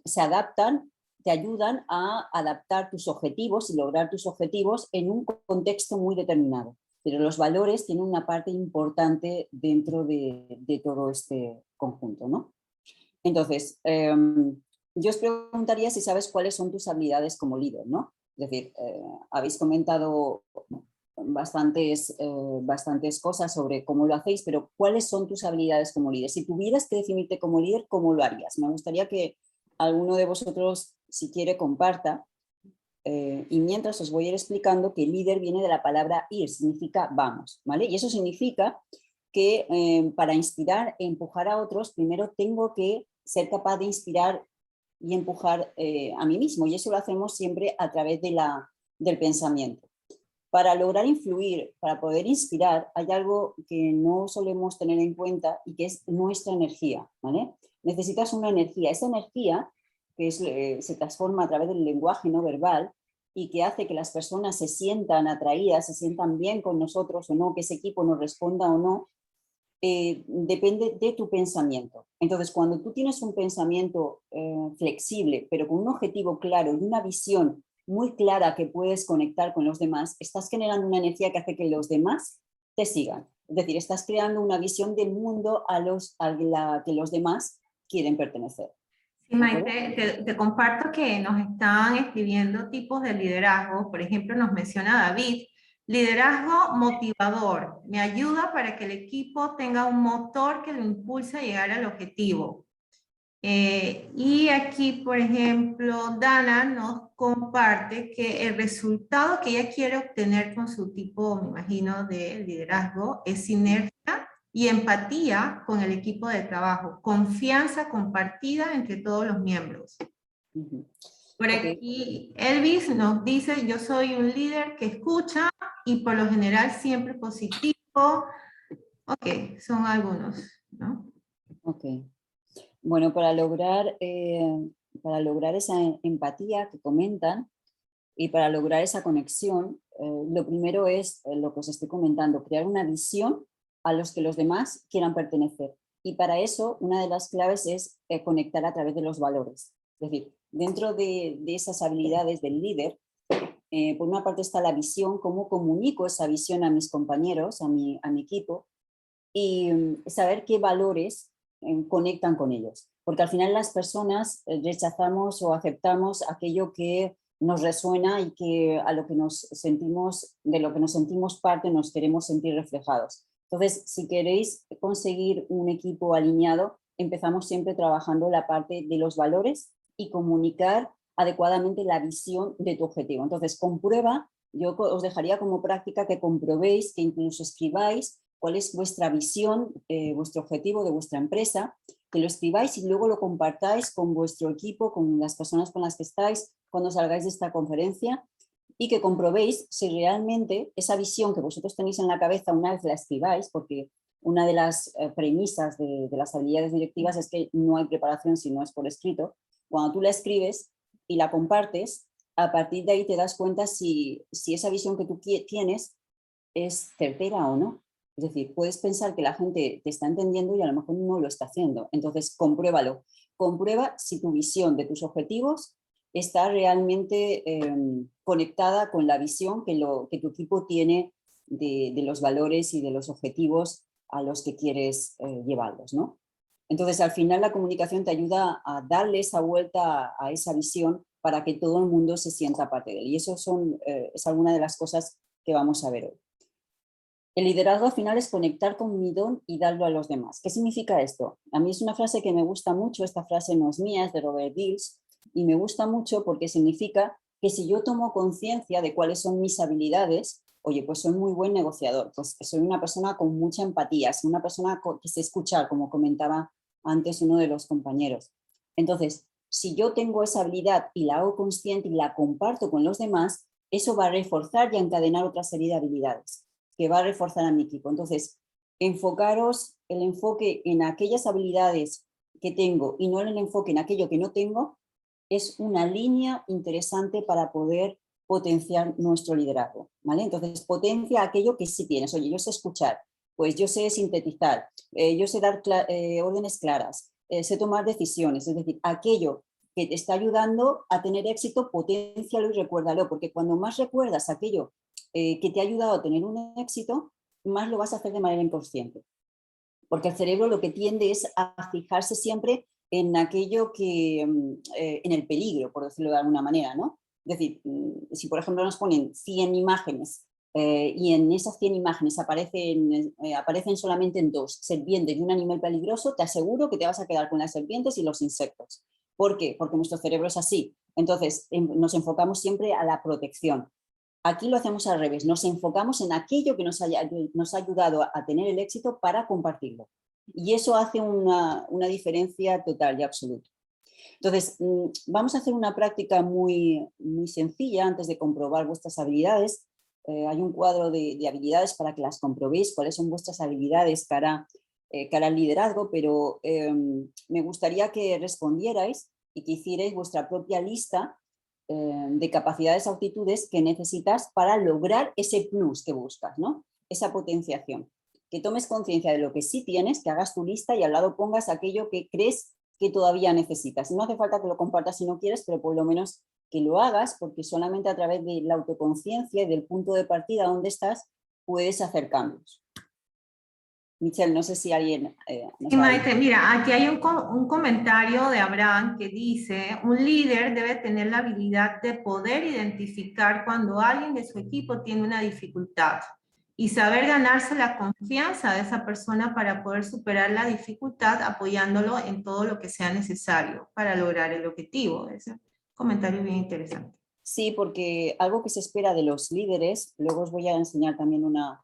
se adaptan, te ayudan a adaptar tus objetivos y lograr tus objetivos en un contexto muy determinado. Pero los valores tienen una parte importante dentro de todo este conjunto, ¿no? Entonces, yo os preguntaría si sabes cuáles son tus habilidades como líder, ¿no? Es decir, habéis comentado bastantes cosas sobre cómo lo hacéis, pero ¿cuáles son tus habilidades como líder? Si tuvieras que definirte como líder, ¿cómo lo harías? Me gustaría que alguno de vosotros, si quiere, comparta. Y mientras os voy a ir explicando que líder viene de la palabra ir, significa vamos, ¿vale? Y eso significa que para inspirar e empujar a otros, primero tengo que ser capaz de inspirar y empujar a mí mismo, y eso lo hacemos siempre a través del pensamiento. Para lograr influir, para poder inspirar, hay algo que no solemos tener en cuenta y que es nuestra energía, ¿vale? Necesitas una energía. Esa energía que se transforma a través del lenguaje no verbal y que hace que las personas se sientan atraídas, se sientan bien con nosotros o no, que ese equipo nos responda o no, depende de tu pensamiento. Entonces, cuando tú tienes un pensamiento flexible, pero con un objetivo claro y una visión muy clara que puedes conectar con los demás, estás generando una energía que hace que los demás te sigan. Es decir, estás creando una visión del mundo a la que los demás quieren pertenecer. Sí, Maite, te comparto que nos están escribiendo tipos de liderazgo. Por ejemplo, nos menciona David, liderazgo motivador. Me ayuda para que el equipo tenga un motor que lo impulse a llegar al objetivo. Y aquí, por ejemplo, Dana nos comparte que el resultado que ella quiere obtener con su tipo, me imagino, de liderazgo es sinergia y empatía con el equipo de trabajo, confianza compartida entre todos los miembros. Por aquí, Elvis nos dice, yo soy un líder que escucha y por lo general siempre positivo. Ok, son algunos, ¿no? Ok. Bueno, para lograr esa empatía que comentan y para lograr esa conexión, lo primero es lo que os estoy comentando, crear una visión a los que los demás quieran pertenecer. Y para eso, una de las claves es conectar a través de los valores. Es decir, dentro de esas habilidades del líder, por una parte está la visión, cómo comunico esa visión a mis compañeros, a mi equipo, y saber qué valores conectan con ellos. Porque al final las personas rechazamos o aceptamos aquello que nos resuena y que a lo que nos sentimos, de lo que nos sentimos parte, nos queremos sentir reflejados. Entonces, si queréis conseguir un equipo alineado, empezamos siempre trabajando la parte de los valores y comunicar adecuadamente la visión de tu objetivo. Entonces, comprueba, yo os dejaría como práctica que comprobéis, que incluso escribáis cuál es vuestra visión, vuestro objetivo de vuestra empresa, que lo escribáis y luego lo compartáis con vuestro equipo, con las personas con las que estáis, cuando salgáis de esta conferencia, y que comprobéis si realmente esa visión que vosotros tenéis en la cabeza una vez la escribáis, porque una de las premisas de las habilidades directivas es que no hay preparación si no es por escrito. Cuando tú la escribes y la compartes, a partir de ahí te das cuenta si esa visión que tú tienes es certera o no. Es decir, puedes pensar que la gente te está entendiendo y a lo mejor no lo está haciendo. Entonces, compruébalo. Comprueba si tu visión de tus objetivos está realmente conectada con la visión que tu equipo tiene de los valores y de los objetivos a los que quieres llevarlos, ¿no? Entonces, al final la comunicación te ayuda a darle esa vuelta a esa visión para que todo el mundo se sienta parte de él. Y eso es alguna de las cosas que vamos a ver hoy. El liderazgo al final es conectar con mi don y darlo a los demás. ¿Qué significa esto? A mí es una frase que me gusta mucho, esta frase no es mía, es de Robert Dills, y me gusta mucho porque significa que si yo tomo conciencia de cuáles son mis habilidades, oye, pues soy muy buen negociador, pues soy una persona con mucha empatía, soy una persona que sé escuchar, como comentaba antes uno de los compañeros. Entonces, si yo tengo esa habilidad y la hago consciente y la comparto con los demás, eso va a reforzar y a encadenar otra serie de habilidades que va a reforzar a mi equipo. Entonces, enfocaros el enfoque en aquellas habilidades que tengo y no el enfoque en aquello que no tengo, es una línea interesante para poder potenciar nuestro liderazgo, ¿vale? Entonces, potencia aquello que sí tienes. Oye, yo sé escuchar, pues yo sé sintetizar, yo sé dar órdenes claras, sé tomar decisiones, es decir, aquello que te está ayudando a tener éxito, potencialo y recuérdalo, porque cuando más recuerdas aquello que te ha ayudado a tener un éxito, más lo vas a hacer de manera inconsciente. Porque el cerebro lo que tiende es a fijarse siempre en aquello que, en el peligro, por decirlo de alguna manera, ¿no? Es decir, si por ejemplo nos ponen 100 imágenes y en esas 100 imágenes aparecen solamente en 2 serpientes y un animal peligroso, te aseguro que te vas a quedar con las serpientes y los insectos. ¿Por qué? Porque nuestro cerebro es así. Entonces, nos enfocamos siempre a la protección. Aquí lo hacemos al revés, nos enfocamos en aquello que nos ha ayudado a tener el éxito para compartirlo. Y eso hace una diferencia total y absoluta. Entonces, vamos a hacer una práctica muy, muy sencilla antes de comprobar vuestras habilidades. Hay un cuadro de habilidades para que las comprobéis, cuáles son vuestras habilidades cara al liderazgo, pero me gustaría que respondierais y que hicierais vuestra propia lista de capacidades o aptitudes que necesitas para lograr ese plus que buscas, ¿no? Esa potenciación. Que tomes conciencia de lo que sí tienes, que hagas tu lista y al lado pongas aquello que crees que todavía necesitas. No hace falta que lo compartas si no quieres, pero por lo menos que lo hagas, porque solamente a través de la autoconciencia y del punto de partida donde estás, puedes hacer cambios. Michelle, no sé si alguien... Sí, Maite, mira, aquí hay un comentario de Abraham que dice, un líder debe tener la habilidad de poder identificar cuando alguien de su equipo tiene una dificultad y saber ganarse la confianza de esa persona para poder superar la dificultad apoyándolo en todo lo que sea necesario para lograr el objetivo. Ese comentario bien interesante. Sí, porque algo que se espera de los líderes, luego os voy a enseñar también una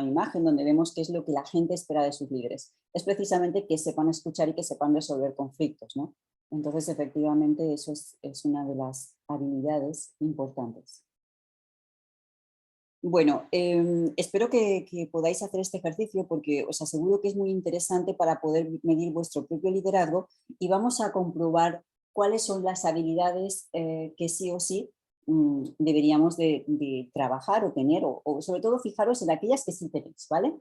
imagen donde vemos qué es lo que la gente espera de sus líderes. Es precisamente que sepan escuchar y que sepan resolver conflictos, ¿no? Entonces, efectivamente, eso es una de las habilidades importantes. Bueno, espero que podáis hacer este ejercicio porque os aseguro que es muy interesante para poder medir vuestro propio liderazgo y vamos a comprobar cuáles son las habilidades que sí o sí deberíamos de trabajar o tener o sobre todo fijaros en aquellas que sí tenéis, ¿vale?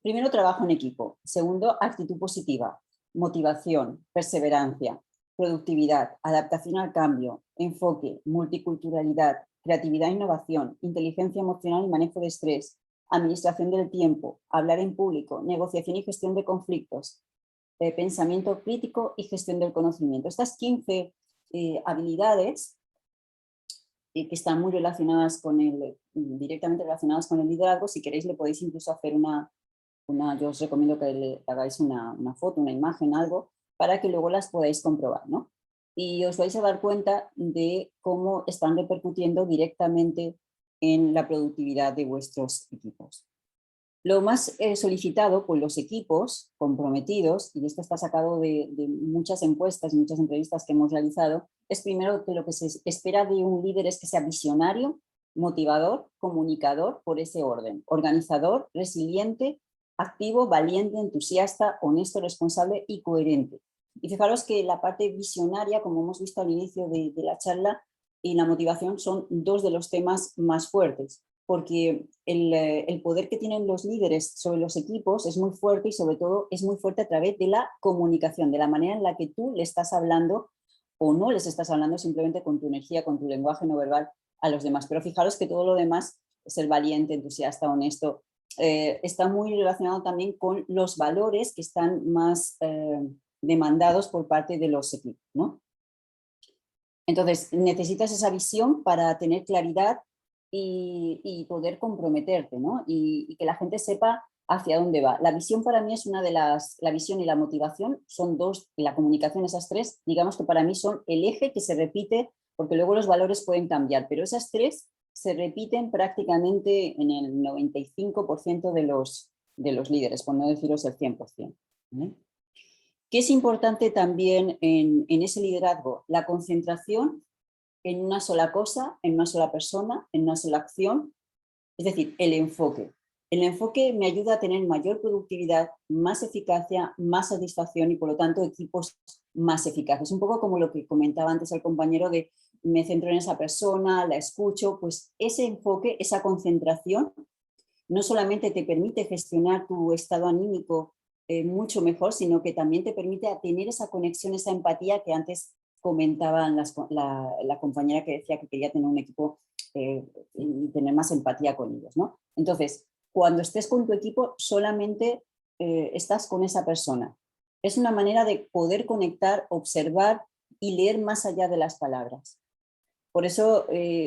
Primero, trabajo en equipo. Segundo, actitud positiva, motivación, perseverancia, productividad, adaptación al cambio, enfoque, multiculturalidad, creatividad e innovación, inteligencia emocional y manejo de estrés, administración del tiempo, hablar en público, negociación y gestión de conflictos, pensamiento crítico y gestión del conocimiento. Estas 15 habilidades que están muy relacionadas con directamente relacionadas con el liderazgo. Si queréis le podéis incluso hacer yo os recomiendo que le hagáis una foto, una imagen, algo, para que luego las podáis comprobar, ¿no? Y os vais a dar cuenta de cómo están repercutiendo directamente en la productividad de vuestros equipos. Lo más solicitado por los equipos comprometidos, y esto está sacado de muchas encuestas y muchas entrevistas que hemos realizado, es primero que lo que se espera de un líder es que sea visionario, motivador, comunicador por ese orden, organizador, resiliente, activo, valiente, entusiasta, honesto, responsable y coherente. Y fijaros que la parte visionaria, como hemos visto al inicio de la charla, y la motivación son dos de los temas más fuertes, porque el poder que tienen los líderes sobre los equipos es muy fuerte y sobre todo es muy fuerte a través de la comunicación, de la manera en la que tú le estás hablando o no les estás hablando simplemente con tu energía, con tu lenguaje no verbal a los demás. Pero fijaros que todo lo demás, ser valiente, entusiasta, honesto, está muy relacionado también con los valores que están más demandados por parte de los equipos, ¿no? Entonces, necesitas esa visión para tener claridad y poder comprometerte, ¿no? Y que la gente sepa hacia dónde va. La visión para mí es una de la visión y la motivación son dos, la comunicación, esas tres, digamos que para mí son el eje que se repite, porque luego los valores pueden cambiar, pero esas tres se repiten prácticamente en el 95% de los líderes, por no deciros el 100%. ¿Vale? ¿Qué es importante también en ese liderazgo? La concentración en una sola cosa, en una sola persona, en una sola acción, es decir, el enfoque. El enfoque me ayuda a tener mayor productividad, más eficacia, más satisfacción y por lo tanto equipos más eficaces. Un poco como lo que comentaba antes el compañero de me centro en esa persona, la escucho, pues ese enfoque, esa concentración, no solamente te permite gestionar tu estado anímico mucho mejor, sino que también te permite tener esa conexión, esa empatía que antes comentaban la compañera que decía que quería tener un equipo y tener más empatía con ellos, ¿no? Entonces, cuando estés con tu equipo, solamente estás con esa persona. Es una manera de poder conectar, observar y leer más allá de las palabras. Por eso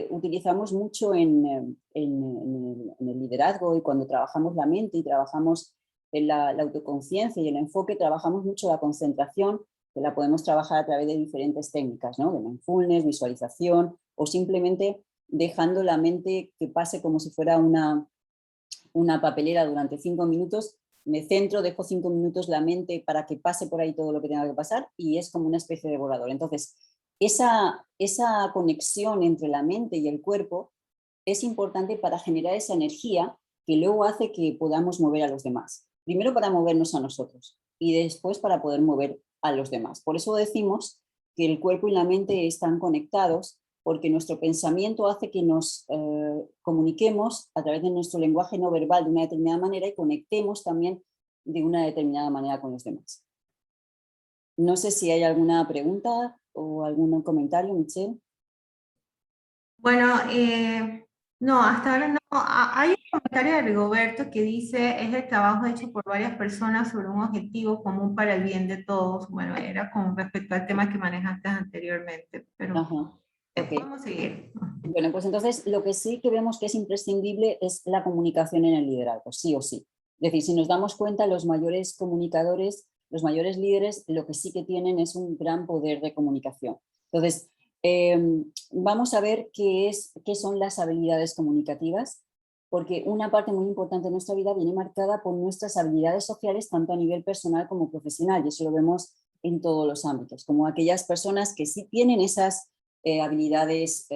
utilizamos mucho en el liderazgo y cuando trabajamos la mente y trabajamos en la autoconciencia y el enfoque, trabajamos mucho la concentración, que la podemos trabajar a través de diferentes técnicas, ¿no? De mindfulness, visualización o simplemente dejando la mente que pase como si fuera una papelera durante 5 minutos. Me centro, dejo 5 minutos la mente para que pase por ahí todo lo que tenga que pasar y es como una especie de volador. Entonces, esa conexión entre la mente y el cuerpo es importante para generar esa energía que luego hace que podamos mover a los demás. Primero para movernos a nosotros y después para poder mover a los demás. Por eso decimos que el cuerpo y la mente están conectados, porque nuestro pensamiento hace que nos comuniquemos a través de nuestro lenguaje no verbal de una determinada manera y conectemos también de una determinada manera con los demás. No sé si hay alguna pregunta o algún comentario, Michelle. Bueno, no, hasta ahora no. Hay un comentario de Rigoberto que dice, es el trabajo hecho por varias personas sobre un objetivo común para el bien de todos. Bueno, era con respecto al tema que manejaste anteriormente, pero Ajá, okay. Podemos seguir. Bueno, pues entonces lo que sí que vemos que es imprescindible es la comunicación en el liderazgo, sí o sí. Es decir, si nos damos cuenta, los mayores comunicadores, los mayores líderes, lo que sí que tienen es un gran poder de comunicación. Entonces, vamos a ver qué son las habilidades comunicativas, porque una parte muy importante de nuestra vida viene marcada por nuestras habilidades sociales, tanto a nivel personal como profesional, y eso lo vemos en todos los ámbitos, como aquellas personas que sí tienen esas habilidades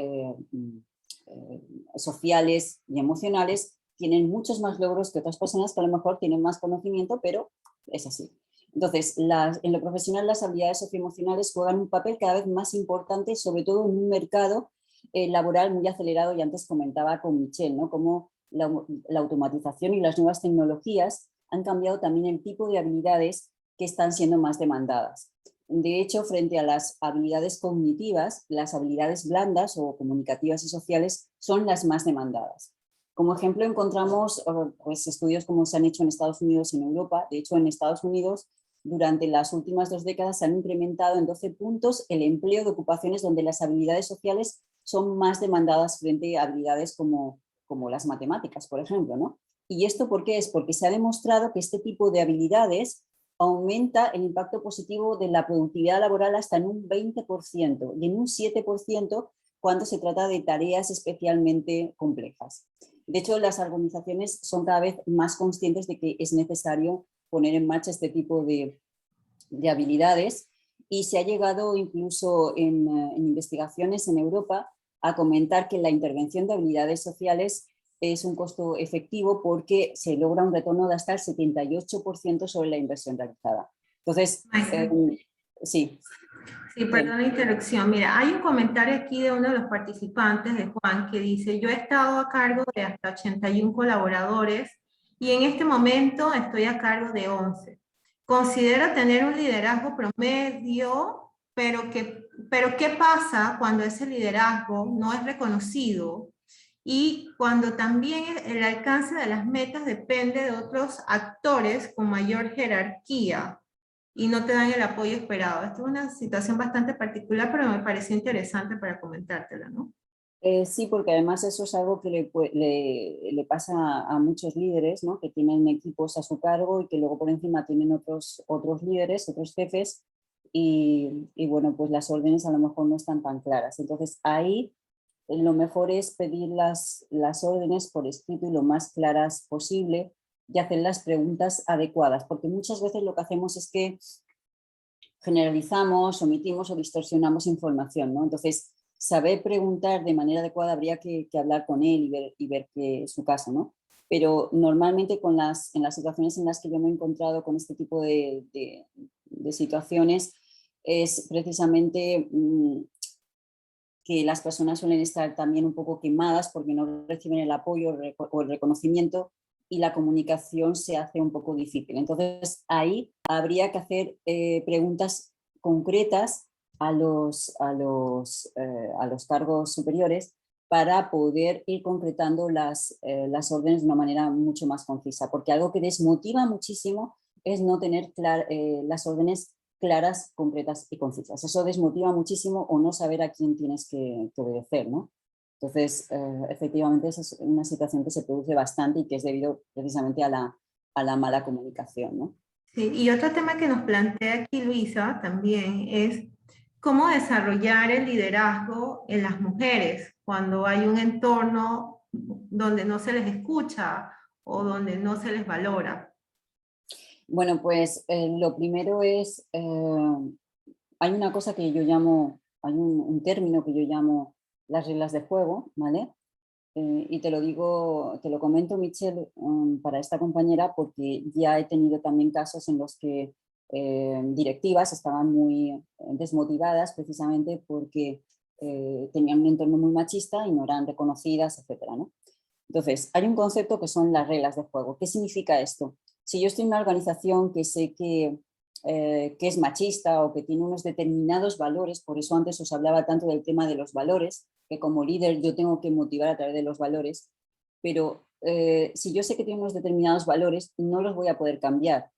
sociales y emocionales, tienen muchos más logros que otras personas que a lo mejor tienen más conocimiento, pero es así. Entonces, en lo profesional las habilidades socioemocionales juegan un papel cada vez más importante, sobre todo en un mercado laboral muy acelerado, y antes comentaba con Michelle, ¿no? Cómo la automatización y las nuevas tecnologías han cambiado también el tipo de habilidades que están siendo más demandadas. De hecho, frente a las habilidades cognitivas, las habilidades blandas o comunicativas y sociales son las más demandadas. Como ejemplo encontramos pues, estudios como se han hecho en Estados Unidos y en Europa. De hecho, en Estados Unidos, durante las últimas 2 décadas, se han incrementado en 12 puntos el empleo de ocupaciones donde las habilidades sociales son más demandadas frente a habilidades como las matemáticas, por ejemplo, ¿no? ¿Y esto por qué es? Porque se ha demostrado que este tipo de habilidades aumenta el impacto positivo de la productividad laboral hasta en un 20% y en un 7% cuando se trata de tareas especialmente complejas. De hecho, las organizaciones son cada vez más conscientes de que es necesario poner en marcha este tipo de habilidades y se ha llegado incluso en investigaciones en Europa a comentar que la intervención de habilidades sociales es un costo efectivo porque se logra un retorno de hasta el 78% sobre la inversión realizada. Entonces, sí. Sí, perdón la interrupción. Mira, hay un comentario aquí de uno de los participantes, de Juan, que dice: yo he estado a cargo de hasta 81 colaboradores y en este momento estoy a cargo de 11. Considero tener un liderazgo promedio, pero ¿qué pasa cuando ese liderazgo no es reconocido? Y cuando también el alcance de las metas depende de otros actores con mayor jerarquía y no te dan el apoyo esperado. Esta es una situación bastante particular, pero me pareció interesante para comentártela, ¿no? Sí, porque además eso es algo que le pasa a muchos líderes, ¿no? Que tienen equipos a su cargo y que luego por encima tienen otros líderes, otros jefes, y bueno, pues las órdenes a lo mejor no están tan claras. Entonces ahí lo mejor es pedir las órdenes por escrito y lo más claras posible y hacer las preguntas adecuadas, porque muchas veces lo que hacemos es que generalizamos, omitimos o distorsionamos información, ¿no? Entonces, saber preguntar de manera adecuada habría que hablar con él y ver qué es su caso, ¿no? Pero normalmente en las situaciones en las que yo me he encontrado con este tipo de situaciones es precisamente que las personas suelen estar también un poco quemadas porque no reciben el apoyo o el reconocimiento y la comunicación se hace un poco difícil. Entonces ahí habría que hacer preguntas concretas a los cargos superiores para poder ir concretando las órdenes de una manera mucho más concisa, porque algo que desmotiva muchísimo es no tener las órdenes claras, concretas y concisas. Eso desmotiva muchísimo o no saber a quién tienes que obedecer, ¿no? Entonces, efectivamente, esa es una situación que se produce bastante y que es debido precisamente a la mala comunicación, ¿no? Sí, y otro tema que nos plantea aquí Luisa también es cómo desarrollar el liderazgo en las mujeres cuando hay un entorno donde no se les escucha o donde no se les valora. Bueno, pues lo primero es, hay una cosa que yo llamo, hay un término que yo llamo las reglas de juego, ¿vale? Y te lo comento, Michelle, para esta compañera, porque ya he tenido también casos en los que directivas estaban muy desmotivadas precisamente porque tenían un entorno muy machista y no eran reconocidas, etcétera, ¿no? Entonces, hay un concepto que son las reglas de juego. ¿Qué significa esto? Si yo estoy en una organización que sé que es machista o que tiene unos determinados valores, por eso antes os hablaba tanto del tema de los valores, que como líder yo tengo que motivar a través de los valores, pero si yo sé que tiene unos determinados valores, no los voy a poder cambiar,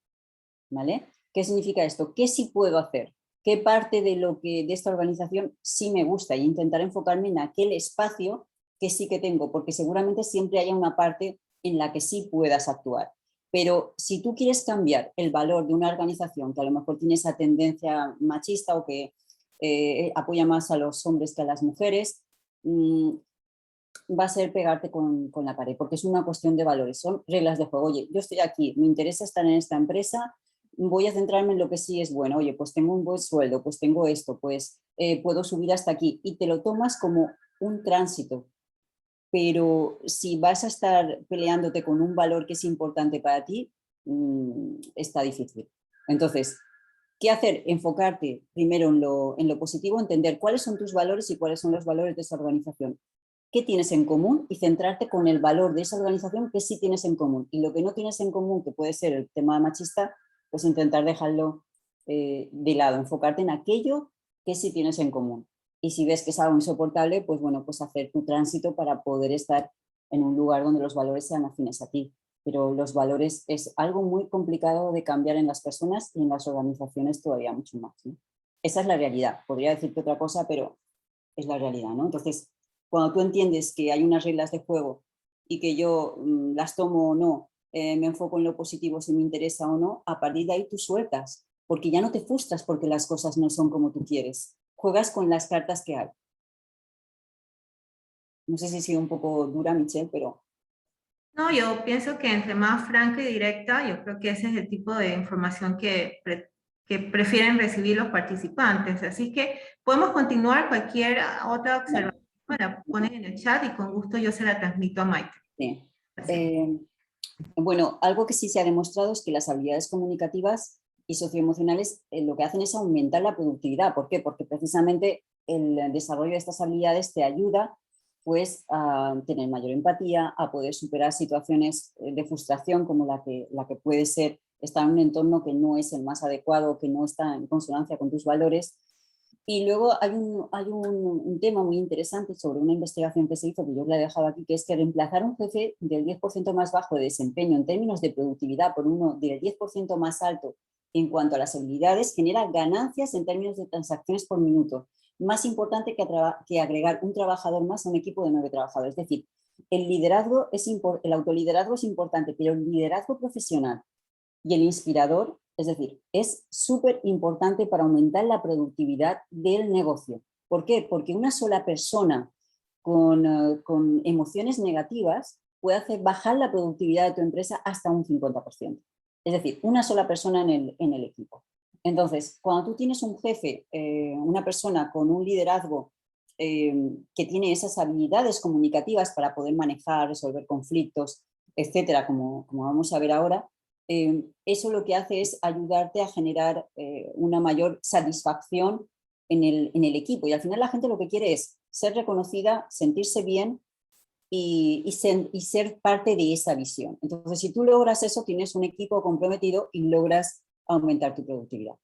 ¿vale? ¿Qué significa esto? ¿Qué sí puedo hacer? ¿Qué parte de esta organización sí me gusta? Y intentar enfocarme en aquel espacio que sí que tengo, porque seguramente siempre haya una parte en la que sí puedas actuar. Pero si tú quieres cambiar el valor de una organización que a lo mejor tiene esa tendencia machista o que apoya más a los hombres que a las mujeres, va a ser pegarte con la pared, porque es una cuestión de valores, son reglas de juego. Oye, yo estoy aquí, me interesa estar en esta empresa, voy a centrarme en lo que sí es bueno. Oye, pues tengo un buen sueldo, pues tengo esto, pues puedo subir hasta aquí, y te lo tomas como un tránsito. Pero si vas a estar peleándote con un valor que es importante para ti, está difícil. Entonces, ¿qué hacer? Enfocarte primero en lo positivo, entender cuáles son tus valores y cuáles son los valores de esa organización. ¿Qué tienes en común? Y centrarte con el valor de esa organización que sí tienes en común. Y lo que no tienes en común, que puede ser el tema machista, pues intentar dejarlo de lado, enfocarte en aquello que sí tienes en común. Y si ves que es algo insoportable, pues bueno, pues hacer tu tránsito para poder estar en un lugar donde los valores sean afines a ti. Pero los valores es algo muy complicado de cambiar en las personas y en las organizaciones todavía mucho más, ¿no? Esa es la realidad. Podría decirte otra cosa, pero es la realidad, ¿no? Entonces, cuando tú entiendes que hay unas reglas de juego y que yo las tomo o no, me enfoco en lo positivo si me interesa o no, a partir de ahí tú sueltas, porque ya no te frustras porque las cosas no son como tú quieres. Juegas con las cartas que hay. No sé si he sido un poco dura, Michelle, pero... No, yo pienso que entre más franca y directa, yo creo que ese es el tipo de información que prefieren recibir los participantes. Así que podemos continuar. Cualquier otra Bueno, observación la ponen en el chat y con gusto yo se la transmito a Maite. sí. Gracias. Bueno, algo que sí se ha demostrado es que las habilidades comunicativas y socioemocionales lo que hacen es aumentar la productividad. ¿Por qué? Porque precisamente el desarrollo de estas habilidades te ayuda pues, a tener mayor empatía, a poder superar situaciones de frustración como la que puede ser estar en un entorno que no es el más adecuado, que no está en consonancia con tus valores. Y luego hay un tema muy interesante sobre una investigación que se hizo, que yo la he dejado aquí, que es que reemplazar un jefe del 10% más bajo de desempeño en términos de productividad por uno del 10% más alto en cuanto a las habilidades genera ganancias en términos de transacciones por minuto. Más importante que agregar un trabajador más a un equipo de 9 trabajadores. Es decir, el autoliderazgo es importante, pero el liderazgo profesional y el inspirador, es decir, es súper importante para aumentar la productividad del negocio. ¿Por qué? Porque una sola persona con emociones negativas puede hacer bajar la productividad de tu empresa hasta un 50%. Es decir, una sola persona en el equipo. Entonces, cuando tú tienes un jefe, una persona con un liderazgo que tiene esas habilidades comunicativas para poder manejar, resolver conflictos, etcétera, como vamos a ver ahora, eso lo que hace es ayudarte a generar una mayor satisfacción en el equipo. Y al final la gente lo que quiere es ser reconocida, sentirse bien y ser parte de esa visión. Entonces, si tú logras eso, tienes un equipo comprometido y logras aumentar tu productividad.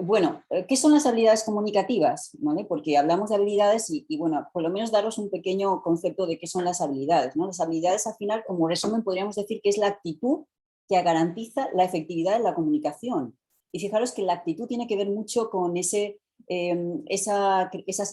Bueno, ¿qué son las habilidades comunicativas? ¿Vale? Porque hablamos de habilidades y, bueno, por lo menos daros un pequeño concepto de qué son las habilidades, ¿no? Las habilidades, al final, como resumen, podríamos decir que es la actitud que garantiza la efectividad de la comunicación. Y fijaros que la actitud tiene que ver mucho con esas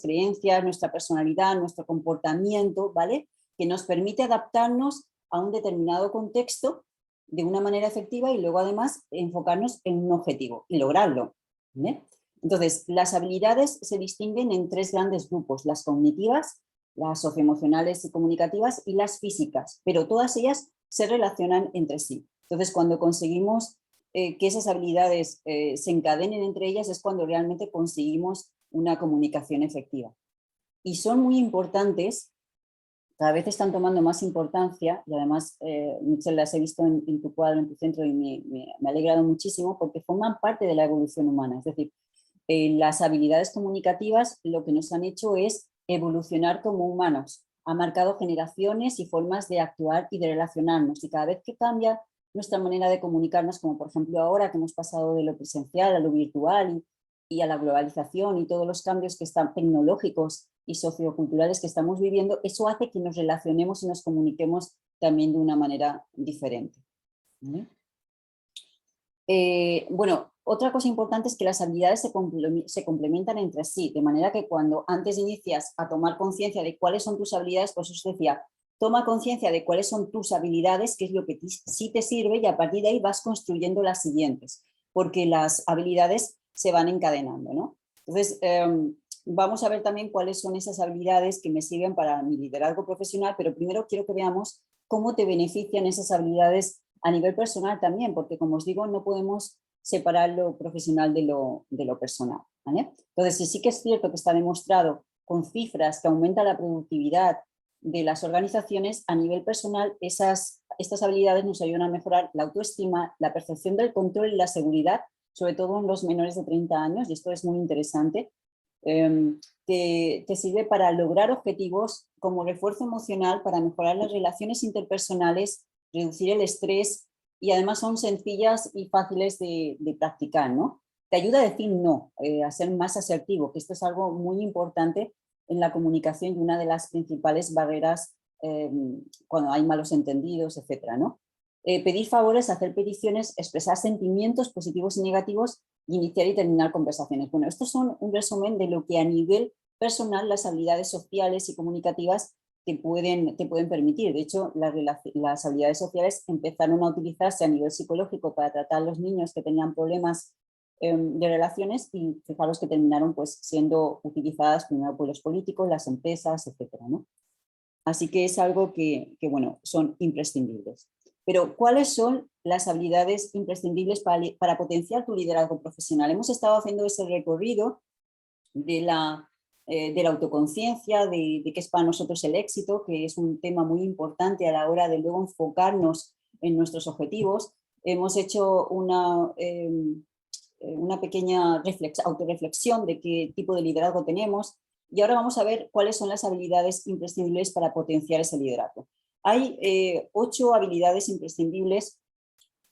creencias, nuestra personalidad, nuestro comportamiento, ¿vale? Que nos permite adaptarnos a un determinado contexto de una manera efectiva y luego, además, enfocarnos en un objetivo y lograrlo. ¿Vale? Entonces, las habilidades se distinguen en 3 grandes grupos: las cognitivas, las socioemocionales y comunicativas y las físicas, pero todas ellas se relacionan entre sí. Entonces, cuando conseguimos que esas habilidades se encadenen entre ellas es cuando realmente conseguimos una comunicación efectiva. Y son muy importantes, cada vez están tomando más importancia, y además, Michelle, las he visto en tu cuadro, en tu centro, y me ha alegrado muchísimo porque forman parte de la evolución humana. Es decir, las habilidades comunicativas lo que nos han hecho es evolucionar como humanos. Ha marcado generaciones y formas de actuar y de relacionarnos. Y cada vez que cambia nuestra manera de comunicarnos, como por ejemplo ahora que hemos pasado de lo presencial a lo virtual y a la globalización y todos los cambios que están tecnológicos y socioculturales que estamos viviendo, eso hace que nos relacionemos y nos comuniquemos también de una manera diferente. ¿Vale? Bueno, otra cosa importante es que las habilidades se complementan entre sí, de manera que cuando antes inicias a tomar conciencia de cuáles son tus habilidades, pues os decía, toma conciencia de cuáles son tus habilidades, qué es lo que sí te sirve, y a partir de ahí vas construyendo las siguientes, porque las habilidades se van encadenando, ¿no? Entonces, vamos a ver también cuáles son esas habilidades que me sirven para mi liderazgo profesional, pero primero quiero que veamos cómo te benefician esas habilidades a nivel personal también, porque como os digo, no podemos separar lo profesional de lo personal, ¿vale? Entonces, sí que es cierto que está demostrado con cifras que aumenta la productividad de las organizaciones, a nivel personal estas habilidades nos ayudan a mejorar la autoestima, la percepción del control y la seguridad, sobre todo en los menores de 30 años, y esto es muy interesante, que sirve para lograr objetivos como refuerzo emocional, para mejorar las relaciones interpersonales, reducir el estrés, y además son sencillas y fáciles de practicar, ¿no? Te ayuda a decir no, a ser más asertivo, que esto es algo muy importante en la comunicación y una de las principales barreras cuando hay malos entendidos, etcétera, ¿no? Pedir favores, hacer peticiones, expresar sentimientos positivos y negativos y iniciar y terminar conversaciones. Bueno, estos son un resumen de lo que a nivel personal las habilidades sociales y comunicativas te pueden permitir. De hecho, las habilidades sociales empezaron a utilizarse a nivel psicológico para tratar a los niños que tenían problemas de relaciones y fijaros que terminaron pues, siendo utilizadas primero por los políticos, las empresas, etcétera, ¿no? Así que es algo que, bueno, son imprescindibles. Pero, ¿cuáles son las habilidades imprescindibles para potenciar tu liderazgo profesional? Hemos estado haciendo ese recorrido de la autoconciencia, de qué es para nosotros el éxito, que es un tema muy importante a la hora de luego enfocarnos en nuestros objetivos. Hemos hecho una pequeña autorreflexión de qué tipo de liderazgo tenemos y ahora vamos a ver cuáles son las habilidades imprescindibles para potenciar ese liderazgo. Hay 8 habilidades imprescindibles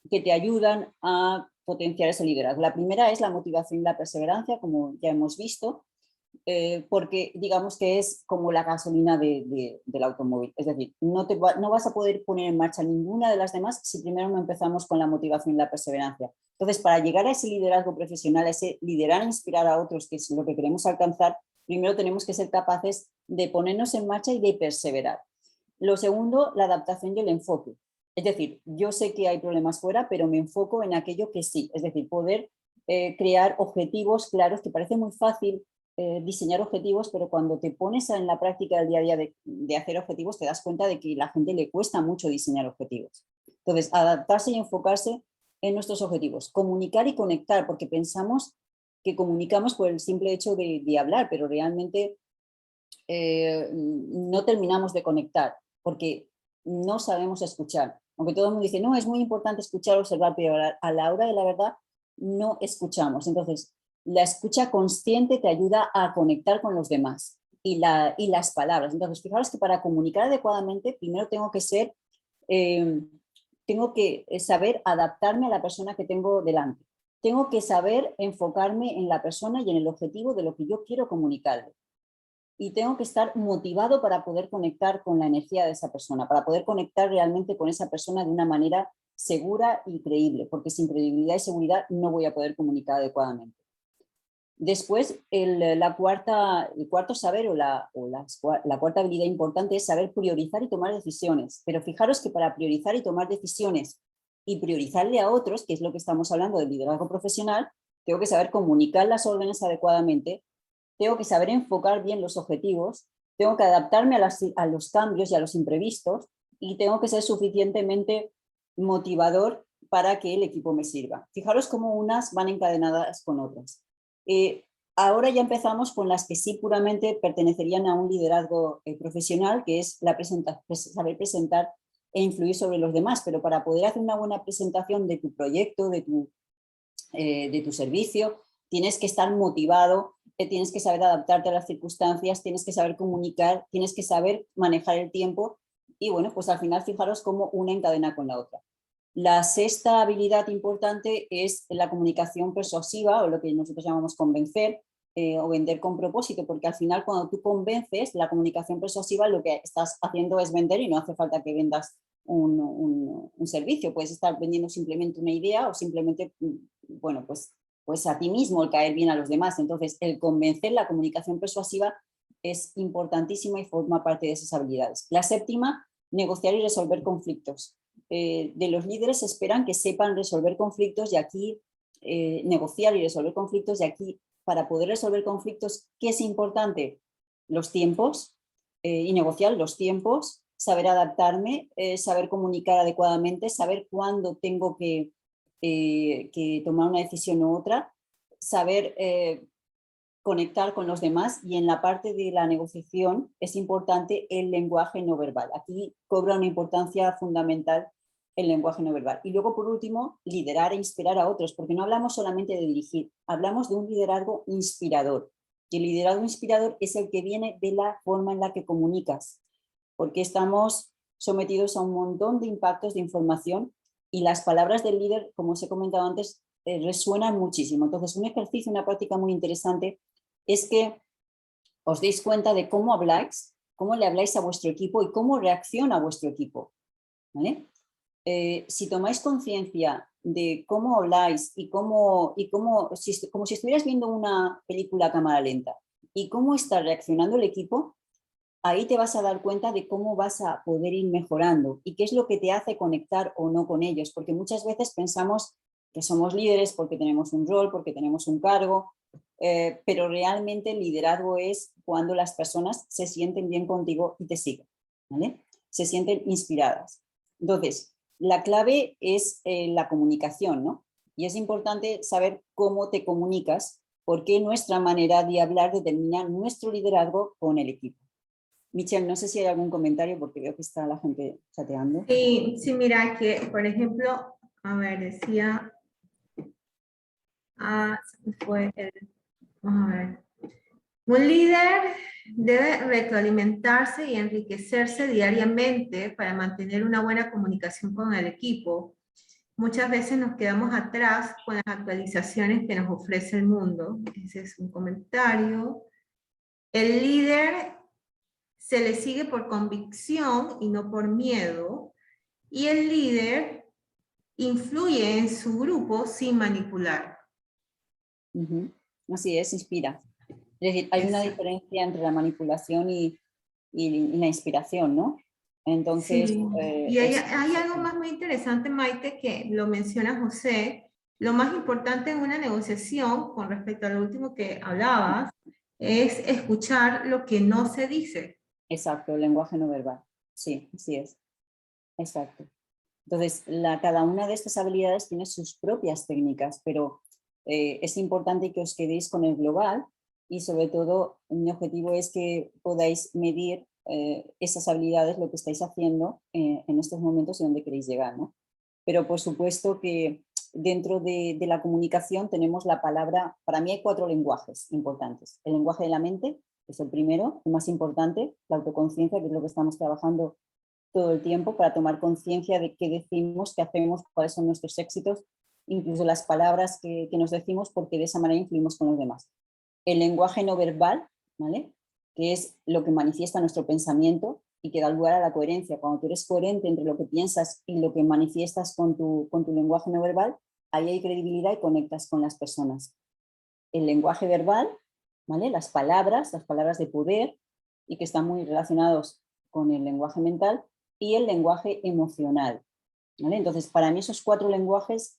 que te ayudan a potenciar ese liderazgo. La primera es la motivación y la perseverancia, como ya hemos visto, porque digamos que es como la gasolina del automóvil. Es decir, no vas a poder poner en marcha ninguna de las demás si primero no empezamos con la motivación y la perseverancia. Entonces, para llegar a ese liderazgo profesional, a ese liderar e inspirar a otros, que es lo que queremos alcanzar, primero tenemos que ser capaces de ponernos en marcha y de perseverar. Lo segundo, la adaptación y el enfoque. Es decir, yo sé que hay problemas fuera, pero me enfoco en aquello que sí. Es decir, poder crear objetivos claros, que parece muy fácil diseñar objetivos, pero cuando te pones en la práctica del día a día de hacer objetivos, te das cuenta de que a la gente le cuesta mucho diseñar objetivos. Entonces, adaptarse y enfocarse en nuestros objetivos. Comunicar y conectar, porque pensamos que comunicamos por el simple hecho de hablar, pero realmente no terminamos de conectar, porque no sabemos escuchar. Aunque todo el mundo dice, no, es muy importante escuchar, observar, pero a la hora de la verdad no escuchamos. Entonces, la escucha consciente te ayuda a conectar con los demás y las palabras. Entonces, fijaros que para comunicar adecuadamente, primero tengo que saber adaptarme a la persona que tengo delante. Tengo que saber enfocarme en la persona y en el objetivo de lo que yo quiero comunicarle. Y tengo que estar motivado para poder conectar con la energía de esa persona, para poder conectar realmente con esa persona de una manera segura y creíble, porque sin credibilidad y seguridad no voy a poder comunicar adecuadamente. Después, el cuarto saber la cuarta habilidad importante es saber priorizar y tomar decisiones. Pero fijaros que para priorizar y tomar decisiones y priorizarle a otros, que es lo que estamos hablando del liderazgo profesional, tengo que saber comunicar las órdenes adecuadamente, tengo que saber enfocar bien los objetivos, tengo que adaptarme a los cambios y a los imprevistos y tengo que ser suficientemente motivador para que el equipo me sirva. Fijaros cómo unas van encadenadas con otras. Ahora ya empezamos con las que sí puramente pertenecerían a un liderazgo profesional, que es saber presentar e influir sobre los demás, pero para poder hacer una buena presentación de tu proyecto, de tu servicio, tienes que estar motivado, tienes que saber adaptarte a las circunstancias, tienes que saber comunicar, tienes que saber manejar el tiempo y bueno, pues al final fijaros cómo una encadena con la otra. La sexta habilidad importante es la comunicación persuasiva o lo que nosotros llamamos convencer o vender con propósito, porque al final cuando tú convences, la comunicación persuasiva lo que estás haciendo es vender y no hace falta que vendas un servicio, puedes estar vendiendo simplemente una idea o simplemente, bueno, pues a ti mismo el caer bien a los demás. Entonces, el convencer, la comunicación persuasiva es importantísima y forma parte de esas habilidades. La séptima, negociar y resolver conflictos. De los líderes esperan que sepan resolver conflictos y aquí negociar y resolver conflictos y aquí para poder resolver conflictos, ¿qué es importante? Los tiempos y negociar los tiempos, saber adaptarme, saber comunicar adecuadamente, saber cuándo tengo que tomar una decisión u otra, saber conectar con los demás y en la parte de la negociación es importante el lenguaje no verbal. Aquí cobra una importancia fundamental el lenguaje no verbal. Y luego, por último, liderar e inspirar a otros, porque no hablamos solamente de dirigir, hablamos de un liderazgo inspirador. Y el liderazgo inspirador es el que viene de la forma en la que comunicas, porque estamos sometidos a un montón de impactos de información y las palabras del líder, como os he comentado antes, resuenan muchísimo. Entonces, un ejercicio, una práctica muy interesante es que os deis cuenta de cómo habláis, cómo le habláis a vuestro equipo y cómo reacciona vuestro equipo, ¿vale? Si tomáis conciencia de cómo habláis y como si estuvieras viendo una película a cámara lenta y cómo está reaccionando el equipo, ahí te vas a dar cuenta de cómo vas a poder ir mejorando y qué es lo que te hace conectar o no con ellos, porque muchas veces pensamos que somos líderes porque tenemos un rol, porque tenemos un cargo, pero realmente el liderazgo es cuando las personas se sienten bien contigo y te siguen, ¿vale? Se sienten inspiradas. Entonces, la clave es la comunicación, ¿no? Y es importante saber cómo te comunicas, porque nuestra manera de hablar determina nuestro liderazgo con el equipo. Michelle, no sé si hay algún comentario porque veo que está la gente chateando. Sí, sí, mira que, por ejemplo, a ver, decía, vamos a ver. Un líder debe retroalimentarse y enriquecerse diariamente para mantener una buena comunicación con el equipo. Muchas veces nos quedamos atrás con las actualizaciones que nos ofrece el mundo. Ese es un comentario. El líder se le sigue por convicción y no por miedo. Y el líder influye en su grupo sin manipular. Así es, inspira. Es decir, hay una diferencia entre la manipulación y la inspiración, ¿no? Entonces, Sí, y hay algo más muy interesante, Maite, que lo menciona José. Lo más importante en una negociación, con respecto a lo último que hablabas, es escuchar lo que no se dice. exacto, el lenguaje no verbal. Sí, así es. Exacto. Entonces, cada una de estas habilidades tiene sus propias técnicas, pero es importante que os quedéis con el global y sobre todo mi objetivo es que podáis medir esas habilidades, lo que estáis haciendo en estos momentos y donde queréis llegar, ¿no? Pero por supuesto que dentro de la comunicación tenemos la palabra, para mí hay 4 lenguajes importantes. El lenguaje de la mente, que es el primero, el más importante, la autoconciencia, que es lo que estamos trabajando todo el tiempo para tomar conciencia de qué decimos, qué hacemos, cuáles son nuestros éxitos, incluso las palabras que nos decimos, porque de esa manera influimos con los demás. El lenguaje no verbal, ¿vale? Que es lo que manifiesta nuestro pensamiento y que da lugar a la coherencia. Cuando tú eres coherente entre lo que piensas y lo que manifiestas con tu lenguaje no verbal, ahí hay credibilidad y conectas con las personas. El lenguaje verbal, ¿vale? Las palabras de poder y que están muy relacionados con el lenguaje mental, y el lenguaje emocional, ¿vale? Entonces, para mí esos 4 lenguajes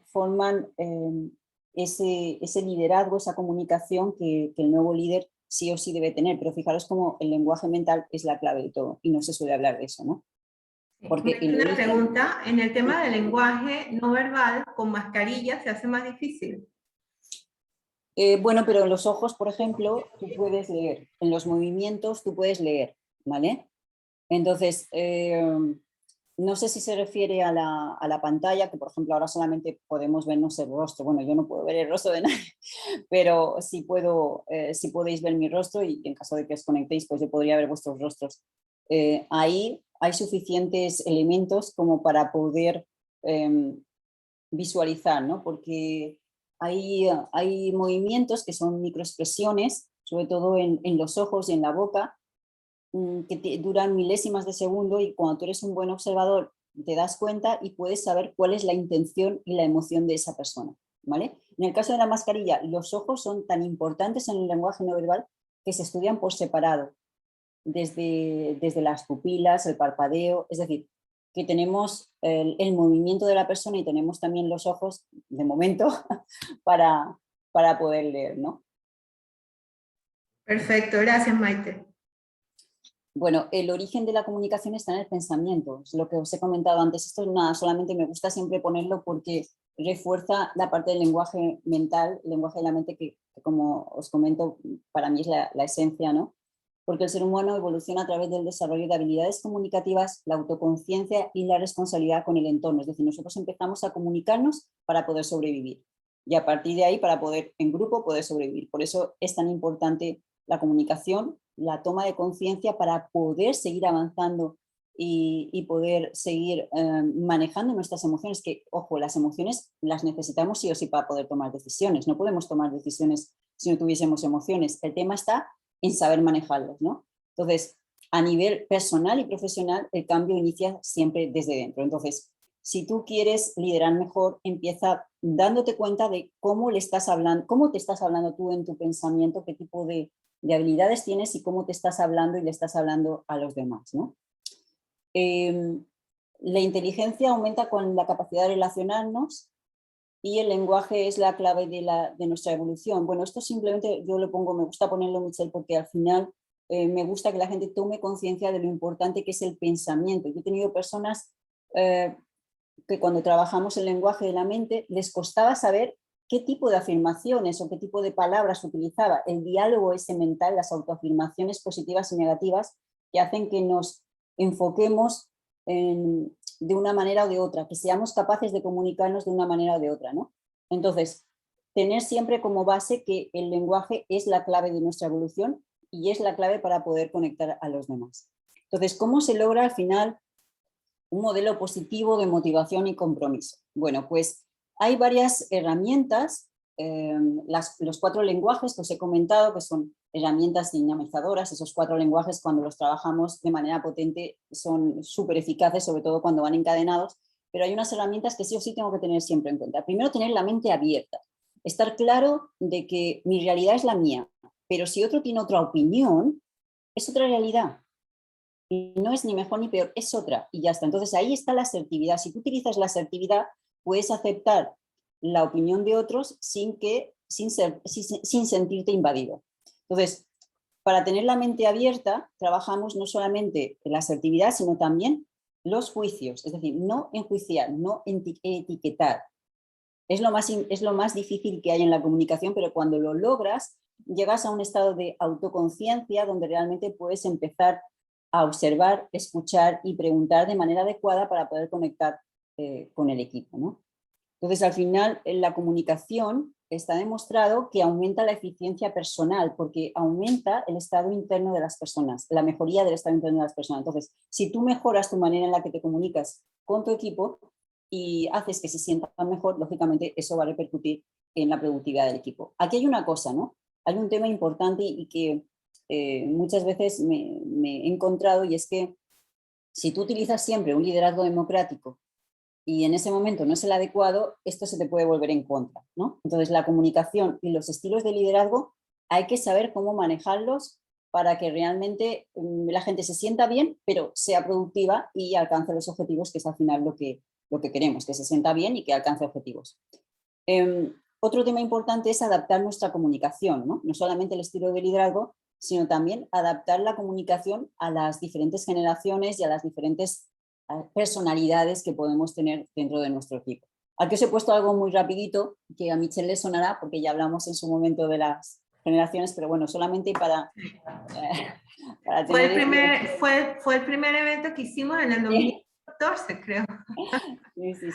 forman ese liderazgo, esa comunicación que el nuevo líder sí o sí debe tener, pero fijaros cómo el lenguaje mental es la clave de todo y no se suele hablar de eso, ¿no? Porque Una pregunta, en el tema del lenguaje no verbal, con mascarilla se hace más difícil. Bueno, pero en los ojos, por ejemplo, tú puedes leer, en los movimientos tú puedes leer, ¿vale? Entonces, no sé si se refiere a la pantalla, que por ejemplo ahora solamente podemos vernos el rostro. Bueno, yo no puedo ver el rostro de nadie, pero sí podéis ver mi rostro y en caso de que os conectéis, pues yo podría ver vuestros rostros. Ahí hay suficientes elementos como para poder visualizar, ¿no? Porque hay movimientos que son microexpresiones, sobre todo en los ojos y en la boca, que duran milésimas de segundo y cuando tú eres un buen observador te das cuenta y puedes saber cuál es la intención y la emoción de esa persona, ¿vale? En el caso de la mascarilla, los ojos son tan importantes en el lenguaje no verbal que se estudian por separado, desde las pupilas, el parpadeo, es decir, que tenemos el movimiento de la persona y tenemos también los ojos, de momento, para poder leer, ¿no? Perfecto, gracias Maite. Bueno, el origen de la comunicación está en el pensamiento, es lo que os he comentado antes. Esto nada, solamente me gusta siempre ponerlo porque refuerza la parte del lenguaje mental, el lenguaje de la mente que como os comento, para mí es la esencia, ¿no? Porque el ser humano evoluciona a través del desarrollo de habilidades comunicativas, la autoconciencia y la responsabilidad con el entorno. Es decir, nosotros empezamos a comunicarnos para poder sobrevivir y a partir de ahí para poder en grupo poder sobrevivir. Por eso es tan importante la comunicación, la toma de conciencia para poder seguir avanzando y poder seguir manejando nuestras emociones, que, ojo, las emociones las necesitamos sí o sí para poder tomar decisiones. No podemos tomar decisiones si no tuviésemos emociones. El tema está en saber manejarlos, ¿no? Entonces, a nivel personal y profesional, el cambio inicia siempre desde dentro. Entonces, si tú quieres liderar mejor, empieza dándote cuenta de cómo le estás hablando, cómo te estás hablando tú en tu pensamiento, qué tipo de habilidades tienes y cómo te estás hablando y le estás hablando a los demás, ¿no? La inteligencia aumenta con la capacidad de relacionarnos y el lenguaje es la clave de nuestra evolución. Bueno, esto simplemente yo lo pongo, me gusta ponerlo, Michelle, porque al final me gusta que la gente tome conciencia de lo importante que es el pensamiento. Yo he tenido personas que cuando trabajamos el lenguaje de la mente les costaba saber qué tipo de afirmaciones o qué tipo de palabras utilizaba. El diálogo ese mental, las autoafirmaciones positivas y negativas que hacen que nos enfoquemos de una manera o de otra, que seamos capaces de comunicarnos de una manera o de otra, ¿no? Entonces, tener siempre como base que el lenguaje es la clave de nuestra evolución y es la clave para poder conectar a los demás. Entonces, ¿cómo se logra al final un modelo positivo de motivación y compromiso? Bueno, pues hay varias herramientas, los 4 lenguajes que os he comentado, que son herramientas dinamizadoras. Esos 4 lenguajes, cuando los trabajamos de manera potente, son súper eficaces, sobre todo cuando van encadenados, pero hay unas herramientas que sí o sí tengo que tener siempre en cuenta. Primero, tener la mente abierta, estar claro de que mi realidad es la mía, pero si otro tiene otra opinión, es otra realidad. Y no es ni mejor ni peor, es otra y ya está. Entonces ahí está la asertividad. Si tú utilizas la asertividad, puedes aceptar la opinión de otros sin sentirte invadido. Entonces, para tener la mente abierta, trabajamos no solamente en la asertividad, sino también los juicios, es decir, no enjuiciar, no etiquetar. Es lo más difícil que hay en la comunicación, pero cuando lo logras, llegas a un estado de autoconciencia donde realmente puedes empezar a observar, escuchar y preguntar de manera adecuada para poder conectar con el equipo, ¿no? Entonces, al final, en la comunicación está demostrado que aumenta la eficiencia personal porque aumenta el estado interno de las personas, la mejoría del estado interno de las personas. Entonces, si tú mejoras tu manera en la que te comunicas con tu equipo y haces que se sientan mejor, lógicamente eso va a repercutir en la productividad del equipo. Aquí hay una cosa, ¿no? Hay un tema importante y que muchas veces me he encontrado, y es que si tú utilizas siempre un liderazgo democrático y en ese momento no es el adecuado, esto se te puede volver en contra, ¿no? Entonces la comunicación y los estilos de liderazgo hay que saber cómo manejarlos para que realmente la gente se sienta bien, pero sea productiva y alcance los objetivos, que es al final lo que queremos, que se sienta bien y que alcance objetivos. Otro tema importante es adaptar nuestra comunicación, ¿no? No solamente el estilo de liderazgo, sino también adaptar la comunicación a las diferentes generaciones y a las diferentes personalidades que podemos tener dentro de nuestro equipo. Aquí os he puesto algo muy rapidito que a Michelle le sonará porque ya hablamos en su momento de las generaciones, pero bueno, solamente para tener... Fue el primer evento que hicimos en el 2014, creo. Sí.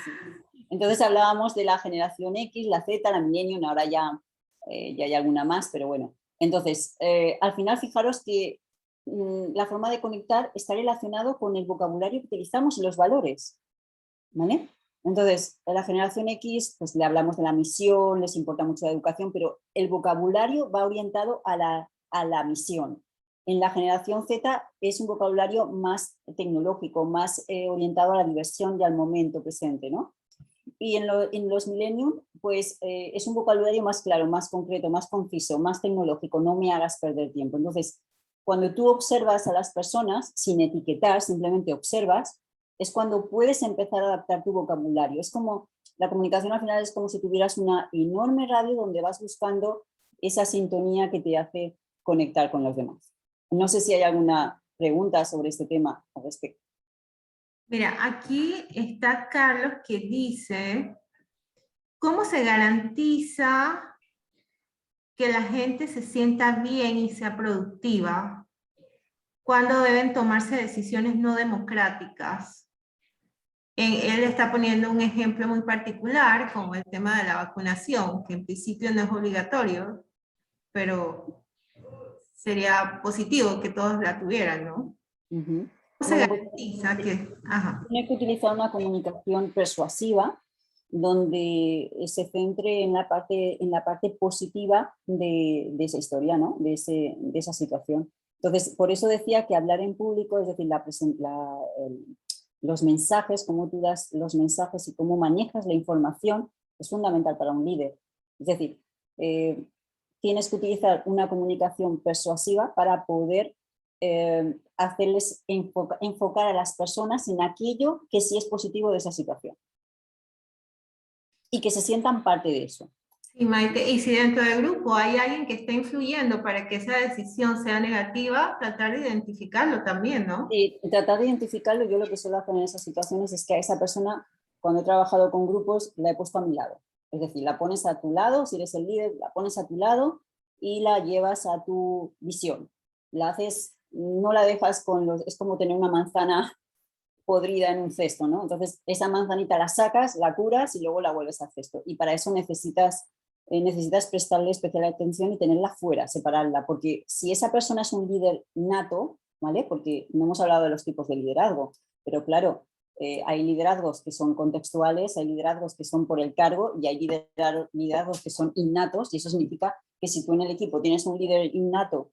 Entonces hablábamos de la generación X, la Z, la Millennium, ahora ya hay alguna más, pero bueno. Entonces, al final fijaros que la forma de conectar está relacionado con el vocabulario que utilizamos y los valores, ¿vale? Entonces, a la generación X, pues le hablamos de la misión, les importa mucho la educación, pero el vocabulario va orientado a la misión. En la generación Z es un vocabulario más tecnológico, más orientado a la diversión y al momento presente, ¿no? Y en los millennium, pues es un vocabulario más claro, más concreto, más conciso, más tecnológico, no me hagas perder tiempo. Entonces, cuando tú observas a las personas, sin etiquetar, simplemente observas, es cuando puedes empezar a adaptar tu vocabulario. Es como, la comunicación al final es como si tuvieras una enorme radio donde vas buscando esa sintonía que te hace conectar con los demás. No sé si hay alguna pregunta sobre este tema al respecto. Mira, aquí está Carlos que dice, ¿cómo se garantiza que la gente se sienta bien y sea productiva cuando deben tomarse decisiones no democráticas? Él está poniendo un ejemplo muy particular, como el tema de la vacunación, que en principio no es obligatorio, pero sería positivo que todos la tuvieran, ¿no? ¿Cómo se Bueno, pues garantiza que? Ajá. tiene que utilizar una comunicación persuasiva donde se centre en la parte positiva de esa historia, ¿no? De esa situación. Entonces, por eso decía que hablar en público, es decir, los mensajes, cómo tú das los mensajes y cómo manejas la información, es fundamental para un líder. Es decir, eh, tienes que utilizar una comunicación persuasiva para poder hacerles enfocar a las personas en aquello que sí es positivo de esa situación y que se sientan parte de eso. Sí, Maite, y si dentro del grupo hay alguien que está influyendo para que esa decisión sea negativa, tratar de identificarlo también, ¿no? Y tratar de identificarlo, yo lo que suelo hacer en esas situaciones es que a esa persona, cuando he trabajado con grupos, la he puesto a mi lado. Es decir, la pones a tu lado, si eres el líder, la pones a tu lado y la llevas a tu visión. La haces, no la dejas con los... Es como tener una manzana podrida en un cesto, ¿no? Entonces, esa manzanita la sacas, la curas y luego la vuelves al cesto. Y para eso necesitas prestarle especial atención y tenerla fuera, separarla, porque si esa persona es un líder nato, ¿vale? Porque no hemos hablado de los tipos de liderazgo, pero claro, hay liderazgos que son contextuales, hay liderazgos que son por el cargo y hay liderazgos que son innatos, y eso significa que si tú en el equipo tienes un líder innato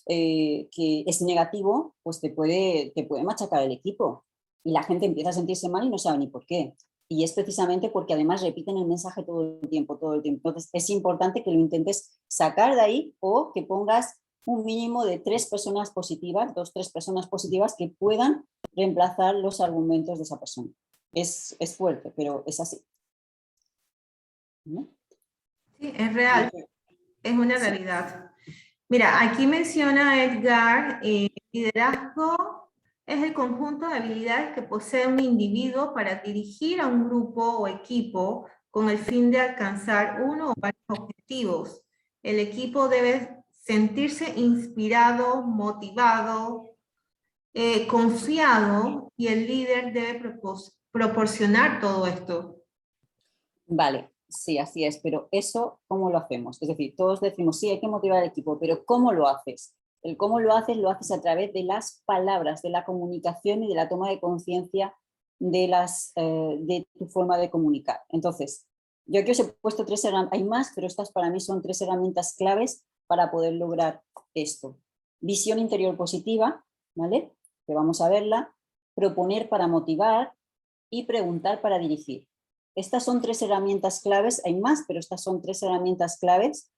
que es negativo, pues te puede machacar el equipo y la gente empieza a sentirse mal y no sabe ni por qué. Y es precisamente porque además repiten el mensaje todo el tiempo, todo el tiempo. Entonces es importante que lo intentes sacar de ahí o que pongas un mínimo de 3 personas positivas, 2, 3 personas positivas que puedan reemplazar los argumentos de esa persona. Es fuerte, pero es así, ¿no? Sí, es real, es una Sí. realidad. Mira, aquí menciona Edgar, liderazgo es el conjunto de habilidades que posee un individuo para dirigir a un grupo o equipo con el fin de alcanzar uno o varios objetivos. El equipo debe sentirse inspirado, motivado, confiado, y el líder debe proporcionar todo esto. Vale, sí, así es, pero eso, ¿cómo lo hacemos? Es decir, todos decimos, sí, hay que motivar al equipo, pero ¿cómo lo haces? El cómo lo haces a través de las palabras, de la comunicación y de la toma de conciencia de tu forma de comunicar. Entonces, yo aquí os he puesto 3 herramientas, hay más, pero estas para mí son 3 herramientas claves para poder lograr esto. Visión interior positiva, ¿vale? Que vamos a verla, proponer para motivar y preguntar para dirigir. Estas son 3 herramientas claves, hay más, pero estas son 3 herramientas claves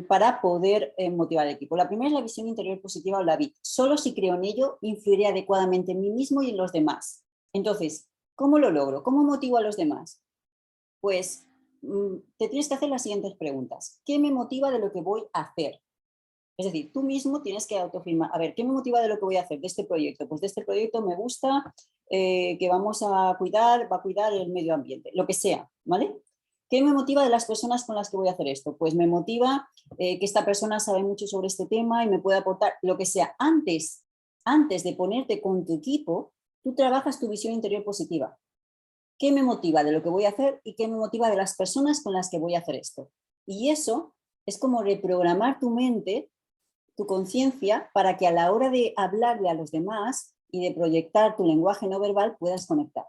para poder motivar al equipo. La primera es la visión interior positiva o la VIT. Solo si creo en ello, influiré adecuadamente en mí mismo y en los demás. Entonces, ¿cómo lo logro? ¿Cómo motivo a los demás? Pues te tienes que hacer las siguientes preguntas. ¿Qué me motiva de lo que voy a hacer? Es decir, tú mismo tienes que autoafirmar, a ver, ¿qué me motiva de lo que voy a hacer de este proyecto? Pues de este proyecto me gusta que vamos a cuidar, va a cuidar el medio ambiente, lo que sea, ¿vale? ¿Qué me motiva de las personas con las que voy a hacer esto? Pues me motiva que esta persona sabe mucho sobre este tema y me puede aportar lo que sea. Antes de ponerte con tu equipo, tú trabajas tu visión interior positiva. ¿Qué me motiva de lo que voy a hacer y qué me motiva de las personas con las que voy a hacer esto? Y eso es como reprogramar tu mente, tu conciencia, para que a la hora de hablarle a los demás y de proyectar tu lenguaje no verbal puedas conectar.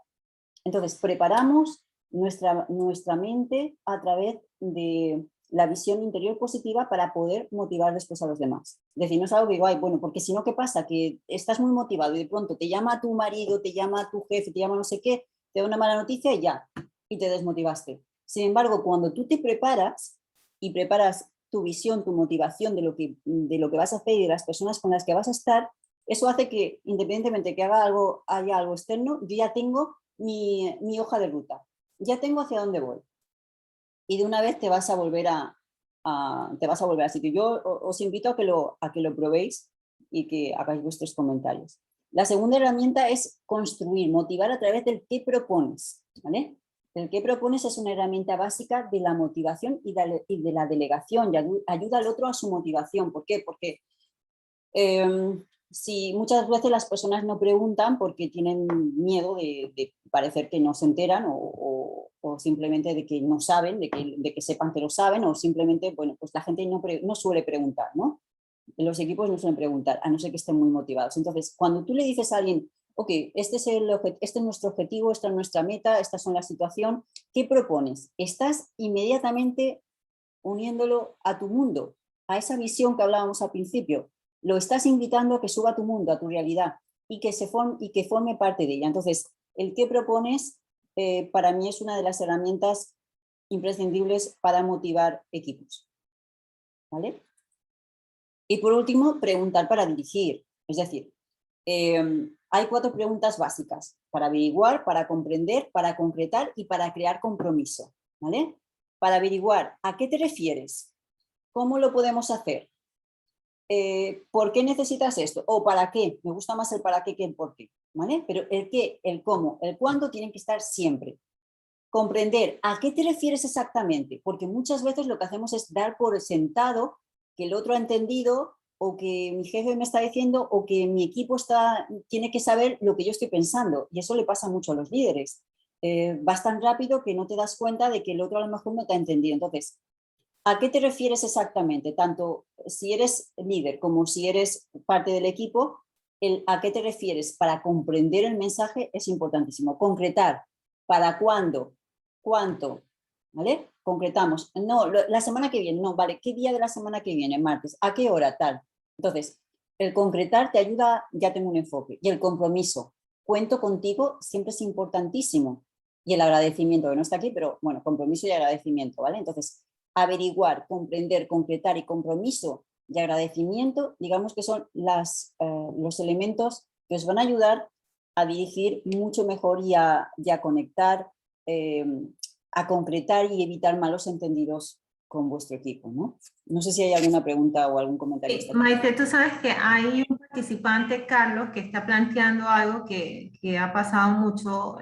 Entonces, preparamos nuestra mente a través de la visión interior positiva para poder motivar después a los demás. Es decir, no es algo que digo, ay, bueno, porque si no, ¿qué pasa? Que estás muy motivado y de pronto te llama tu marido, te llama tu jefe, te llama no sé qué, te da una mala noticia y ya, y te desmotivaste. Sin embargo, cuando tú te preparas y preparas tu visión, tu motivación de lo que vas a hacer y de las personas con las que vas a estar, eso hace que, independientemente que haya algo externo, yo ya tengo mi hoja de ruta, ya tengo hacia dónde voy. Y de una vez te vas a volver te vas a volver al sitio. Yo os invito a que lo probéis y que hagáis vuestros comentarios. La segunda herramienta es construir, motivar a través del qué propones, ¿vale? El qué propones es una herramienta básica de la motivación y de la delegación, y ayuda al otro a su motivación. ¿Por qué? Porque si muchas veces las personas no preguntan porque tienen miedo de parecer que no se enteran o simplemente de que no saben, de que sepan que lo saben, o simplemente, bueno, pues la gente no suele preguntar, ¿no? los equipos no suelen preguntar, a no ser que estén muy motivados. Entonces, cuando tú le dices a alguien, ok, este es nuestro objetivo, esta es nuestra meta, esta es la situación, ¿qué propones? Estás inmediatamente uniéndolo a tu mundo, a esa visión que hablábamos al principio. Lo estás invitando a que suba a tu mundo, a tu realidad, y que forme parte de ella. Entonces, el qué propones para mí es una de las herramientas imprescindibles para motivar equipos. ¿Vale? Y por último, preguntar para dirigir. Es decir, hay 4 preguntas básicas: para averiguar, para comprender, para concretar y para crear compromiso. ¿Vale? Para averiguar, ¿a qué te refieres? ¿Cómo lo podemos hacer? ¿Por qué necesitas esto? ¿O para qué? Me gusta más el para qué que el por qué. ¿Vale? Pero el qué, el cómo, el cuándo tienen que estar siempre. Comprender, ¿a qué te refieres exactamente? Porque muchas veces lo que hacemos es dar por sentado que el otro ha entendido, o que mi jefe me está diciendo, o que mi equipo tiene que saber lo que yo estoy pensando. Y eso le pasa mucho a los líderes. Vas tan rápido que no te das cuenta de que el otro a lo mejor no te ha entendido. Entonces, ¿a qué te refieres exactamente? Tanto si eres líder como si eres parte del equipo, el a qué te refieres para comprender el mensaje es importantísimo. Concretar, ¿para cuándo? ¿Cuánto? ¿Vale? Concretamos. No, la semana que viene, no, vale, ¿qué día de la semana que viene? Martes. ¿A qué hora? Tal. Entonces, el concretar te ayuda, ya tengo un enfoque. Y el compromiso, cuento contigo, siempre es importantísimo. Y el agradecimiento, que no está aquí, pero bueno, compromiso y agradecimiento, ¿vale? Entonces, averiguar, comprender, concretar y compromiso y agradecimiento, digamos que son los elementos que os van a ayudar a dirigir mucho mejor y a conectar, a concretar y evitar malos entendidos con vuestro equipo, ¿no? No sé si hay alguna pregunta o algún comentario. Sí, Maite, tú sabes que hay un participante, Carlos, que está planteando algo que ha pasado mucho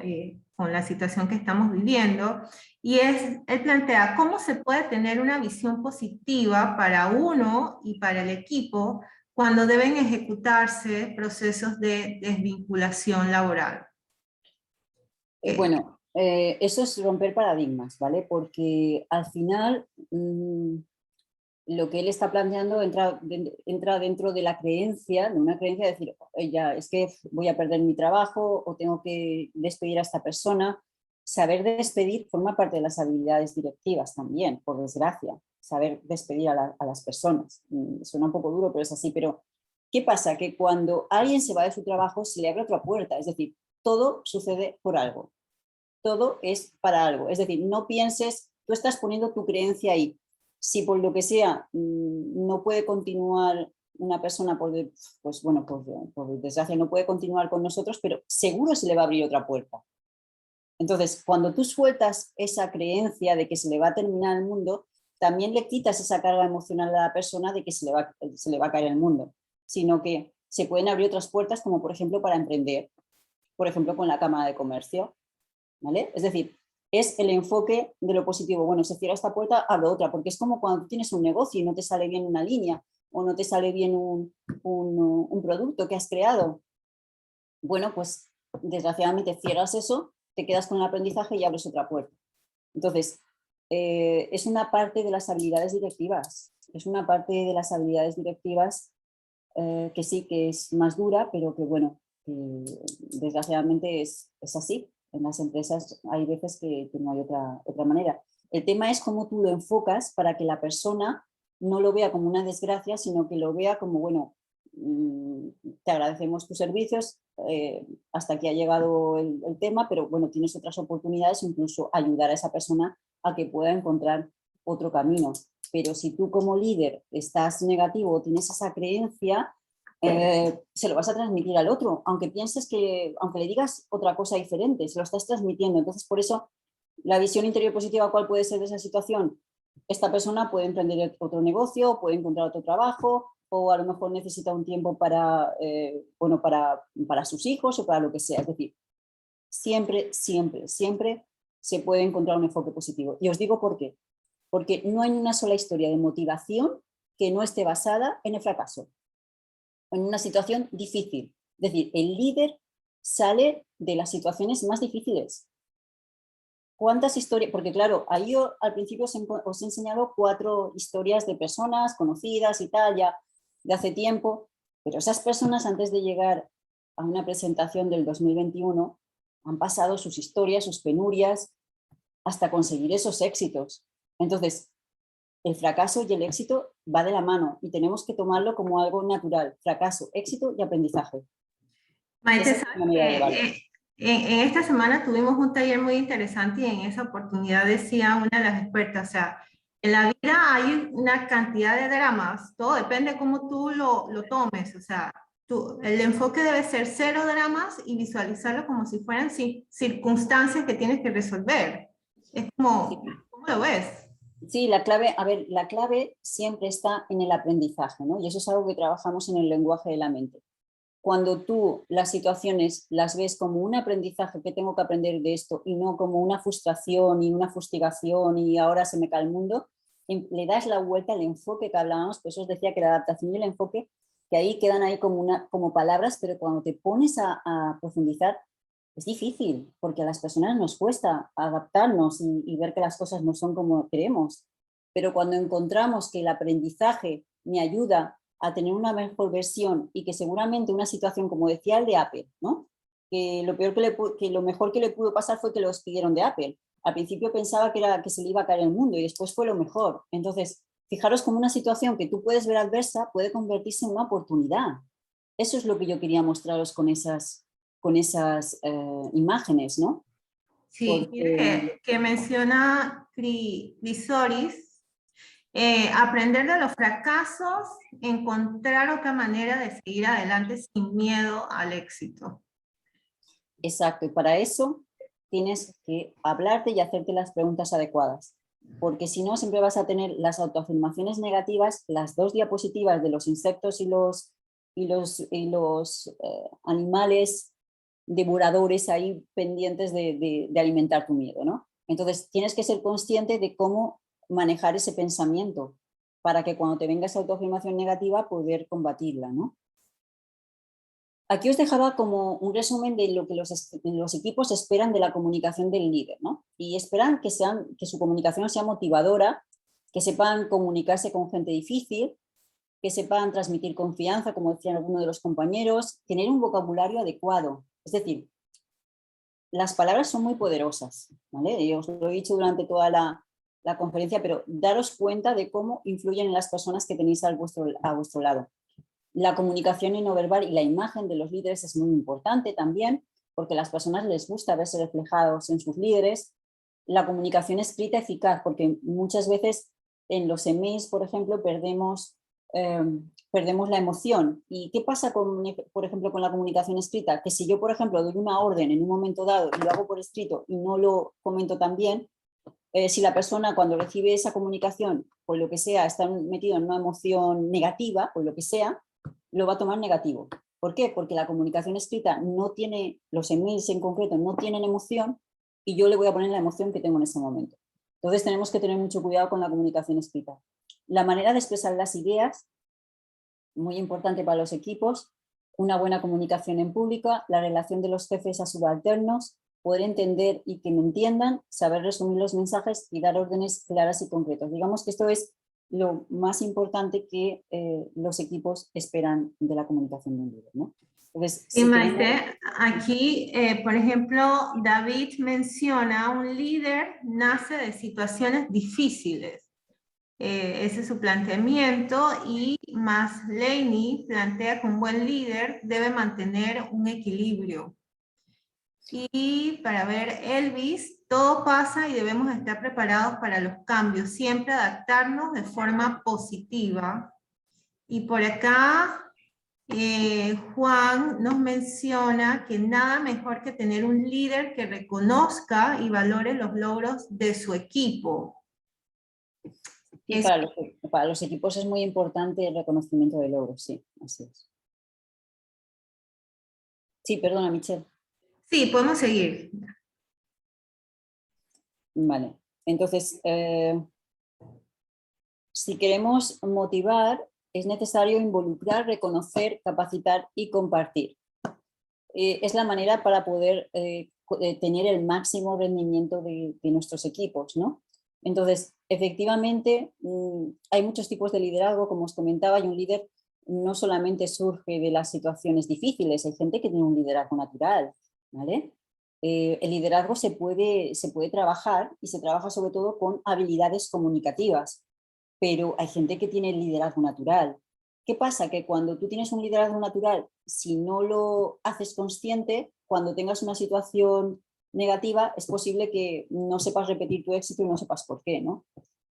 con la situación que estamos viviendo, y él plantea cómo se puede tener una visión positiva para uno y para el equipo cuando deben ejecutarse procesos de desvinculación laboral. Bueno, eso es romper paradigmas, ¿vale? Porque al final lo que él está planteando entra dentro de la creencia, de una creencia de decir, ya, es que voy a perder mi trabajo o tengo que despedir a esta persona. Saber despedir forma parte de las habilidades directivas también, por desgracia. Saber despedir a las personas. Suena un poco duro, pero es así. Pero, ¿qué pasa? Que cuando alguien se va de su trabajo se le abre otra puerta. Es decir, todo sucede por algo. Todo es para algo. Es decir, no pienses, tú estás poniendo tu creencia ahí. Si por lo que sea no puede continuar una persona, pues bueno, por desgracia no puede continuar con nosotros, pero seguro se le va a abrir otra puerta. Entonces, cuando tú sueltas esa creencia de que se le va a terminar el mundo, también le quitas esa carga emocional a la persona de que se le va a caer el mundo, sino que se pueden abrir otras puertas, como por ejemplo para emprender, por ejemplo con la Cámara de Comercio, ¿vale? Es decir, es el enfoque de lo positivo. Bueno, se cierra esta puerta, abro otra, porque es como cuando tú tienes un negocio y no te sale bien una línea o no te sale bien un producto que has creado. Bueno, pues desgraciadamente cierras eso, te quedas con el aprendizaje y abres otra puerta. Entonces, es una parte de las habilidades directivas. Es una parte de las habilidades directivas que sí que es más dura, pero que bueno, desgraciadamente es así. En las empresas hay veces que no hay otra manera. El tema es cómo tú lo enfocas para que la persona no lo vea como una desgracia, sino que lo vea como, bueno, te agradecemos tus servicios, hasta aquí ha llegado el tema, pero bueno, tienes otras oportunidades, incluso ayudar a esa persona a que pueda encontrar otro camino. Pero si tú como líder estás negativo o tienes esa creencia, se lo vas a transmitir al otro, aunque pienses aunque le digas otra cosa diferente, se lo estás transmitiendo. Entonces, por eso, la visión interior positiva, ¿cuál puede ser de esa situación? Esta persona puede emprender otro negocio, puede encontrar otro trabajo, o a lo mejor necesita un tiempo para sus hijos o para lo que sea. Es decir, siempre se puede encontrar un enfoque positivo. Y os digo por qué. Porque no hay una sola historia de motivación que no esté basada en el fracaso, en una situación difícil. Es decir, el líder sale de las situaciones más difíciles. ¿Cuántas historias? Porque claro, ahí yo al principio os he enseñado 4 historias de personas conocidas y tal, ya de hace tiempo, pero esas personas antes de llegar a una presentación del 2021 han pasado sus historias, sus penurias, hasta conseguir esos éxitos. Entonces, el fracaso y el éxito va de la mano y tenemos que tomarlo como algo natural. Fracaso, éxito y aprendizaje. Maite, Esa es sabes la manera de que verlo. en esta semana tuvimos un taller muy interesante y en esa oportunidad decía una de las expertas, o sea, en la vida hay una cantidad de dramas, todo depende de cómo tú lo tomes, o sea, el enfoque debe ser cero dramas y visualizarlo como si fueran circunstancias que tienes que resolver. Es como, ¿cómo lo ves? Sí, la clave, a ver, la clave siempre está en el aprendizaje, ¿no? Y eso es algo que trabajamos en el lenguaje de la mente. Cuando tú las situaciones las ves como un aprendizaje que tengo que aprender de esto y no como una frustración y una fustigación y ahora se me cae el mundo, le das la vuelta al enfoque que hablábamos, pues os decía que la adaptación y el enfoque, que ahí quedan ahí como palabras, pero cuando te pones a profundizar, es difícil, porque a las personas nos cuesta adaptarnos y ver que las cosas no son como queremos. Pero cuando encontramos que el aprendizaje me ayuda a tener una mejor versión y que seguramente una situación, como decía el de Apple, ¿no? Que lo mejor que le pudo pasar fue que lo despidieron de Apple. Al principio pensaba que se le iba a caer el mundo y después fue lo mejor. Entonces, fijaros como una situación que tú puedes ver adversa puede convertirse en una oportunidad. Eso es lo que yo quería mostraros con esas imágenes, ¿no? Sí, mira Porque, que menciona Chrysalis, aprender de los fracasos, encontrar otra manera de seguir adelante sin miedo al éxito. exacto, y para eso tienes que hablarte y hacerte las preguntas adecuadas, porque si no siempre vas a tener las autoafirmaciones negativas, las dos diapositivas de los insectos y los animales devoradores ahí pendientes de alimentar tu miedo, ¿no? Entonces tienes que ser consciente de cómo manejar ese pensamiento para que cuando te venga esa autoafirmación negativa poder combatirla, ¿no? Aquí os dejaba como un resumen de lo que los equipos esperan de la comunicación del líder, ¿no? Y esperan que su comunicación sea motivadora, que sepan comunicarse con gente difícil, que sepan transmitir confianza, como decían algunos de los compañeros, tener un vocabulario adecuado. Es decir, las palabras son muy poderosas, ¿vale? Yo os lo he dicho durante toda la conferencia, pero daros cuenta de cómo influyen en las personas que tenéis a vuestro lado. La comunicación no verbal y la imagen de los líderes es muy importante también, porque a las personas les gusta verse reflejados en sus líderes. La comunicación escrita eficaz, porque muchas veces en los emails, por ejemplo, perdemos la emoción. ¿Y qué pasa, por ejemplo, con la comunicación escrita? Que si yo, por ejemplo, doy una orden en un momento dado y lo hago por escrito y no lo comento tan bien, si la persona cuando recibe esa comunicación, por lo que sea, está metido en una emoción negativa, por lo que sea, lo va a tomar negativo. ¿Por qué? Porque la comunicación escrita no tiene, los emails en concreto no tienen emoción y yo le voy a poner la emoción que tengo en ese momento. Entonces tenemos que tener mucho cuidado con la comunicación escrita. La manera de expresar las ideas, muy importante para los equipos, una buena comunicación en público, la relación de los jefes a subalternos, poder entender y que me entiendan, saber resumir los mensajes y dar órdenes claras y concretas. Digamos que esto es lo más importante que los equipos esperan de la comunicación de un líder, ¿no? Entonces, Y si queremos... Maite, aquí, por ejemplo, David menciona, un líder nace de situaciones difíciles. Ese es su planteamiento y Maslany plantea que un buen líder debe mantener un equilibrio. Y para ver Elvis, todo pasa y debemos estar preparados para los cambios, siempre adaptarnos de forma positiva. Y por acá, Juan nos menciona que nada mejor que tener un líder que reconozca y valore los logros de su equipo. Sí, para los equipos es muy importante el reconocimiento de logros, sí, así es. Sí, perdona, Michelle. Sí, podemos seguir. Vale, entonces, si queremos motivar, es necesario involucrar, reconocer, capacitar y compartir. Es la manera para poder tener el máximo rendimiento de nuestros equipos, ¿no? Entonces, efectivamente, hay muchos tipos de liderazgo, como os comentaba, y un líder no solamente surge de las situaciones difíciles, hay gente que tiene un liderazgo natural, ¿vale? El liderazgo se puede trabajar y se trabaja sobre todo con habilidades comunicativas, pero hay gente que tiene liderazgo natural. ¿Qué pasa? Que cuando tú tienes un liderazgo natural, si no lo haces consciente, cuando tengas una situación negativa, es posible que no sepas repetir tu éxito y no sepas por qué, ¿no?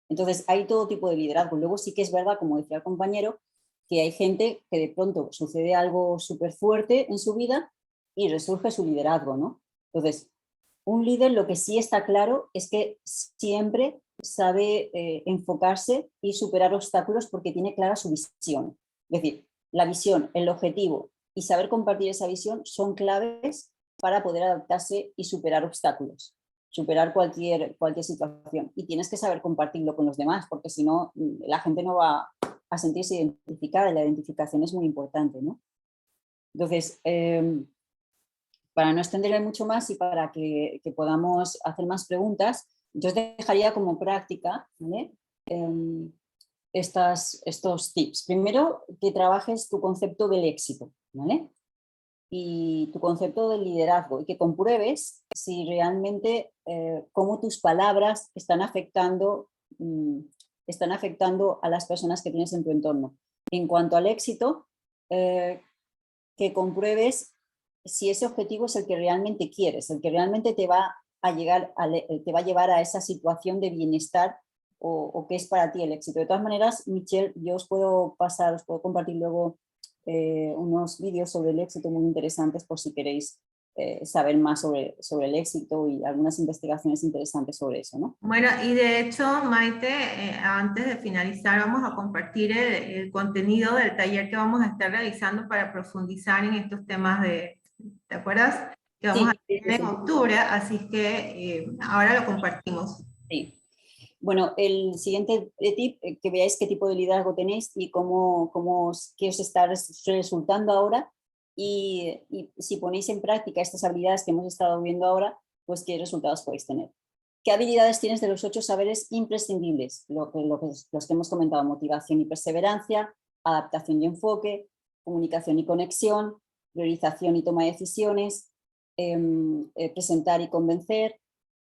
Entonces, hay todo tipo de liderazgo. Luego sí que es verdad, como decía el compañero, que hay gente que de pronto sucede algo súper fuerte en su vida y resurge su liderazgo, ¿no? Entonces, un líder lo que sí está claro es que siempre sabe enfocarse y superar obstáculos porque tiene clara su visión. Es decir, la visión, el objetivo y saber compartir esa visión son claves para poder adaptarse y superar obstáculos, superar cualquier situación. Y tienes que saber compartirlo con los demás porque si no, la gente no va a sentirse identificada y la identificación es muy importante, ¿no? Entonces, para no extenderme mucho más y para que podamos hacer más preguntas, yo os dejaría como práctica, ¿vale? Estos tips. Primero, que trabajes tu concepto del éxito, ¿vale? Y tu concepto del liderazgo y que compruebes si realmente cómo tus palabras están afectando a las personas que tienes en tu entorno. En cuanto al éxito, que compruebes si ese objetivo es el que realmente quieres, el que realmente te va a llevar a esa situación de bienestar o que es para ti el éxito. De todas maneras, Michelle, yo os puedo compartir luego unos vídeos sobre el éxito muy interesantes por si queréis saber más sobre el éxito y algunas investigaciones interesantes sobre eso, ¿no? Bueno, y de hecho, Maite, antes de finalizar, vamos a compartir el contenido del taller que vamos a estar realizando para profundizar en estos temas ¿te acuerdas? Que vamos a tener en octubre, así que ahora lo compartimos. Sí. Bueno, el siguiente tip, que veáis qué tipo de liderazgo tenéis y qué os está resultando ahora y si ponéis en práctica estas habilidades que hemos estado viendo ahora, pues qué resultados podéis tener. ¿Qué habilidades tienes de los 8 saberes imprescindibles? Los que hemos comentado, motivación y perseverancia, adaptación y enfoque, comunicación y conexión, priorización y toma de decisiones, presentar y convencer,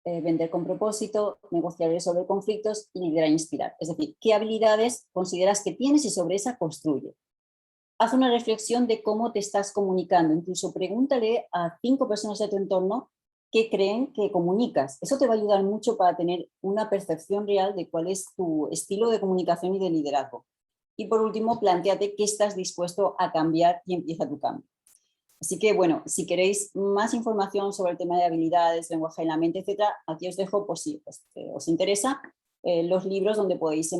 vender con propósito, negociar y resolver conflictos y liderar e inspirar. Es decir, ¿qué habilidades consideras que tienes y sobre esa construye? Haz una reflexión de cómo te estás comunicando. Incluso pregúntale a 5 personas de tu entorno qué creen que comunicas. Eso te va a ayudar mucho para tener una percepción real de cuál es tu estilo de comunicación y de liderazgo. Y por último, plantéate qué estás dispuesto a cambiar y empieza tu cambio. Así que, bueno, si queréis más información sobre el tema de habilidades, lenguaje de la mente, etcétera, aquí os dejo, pues si os interesa, los libros donde podéis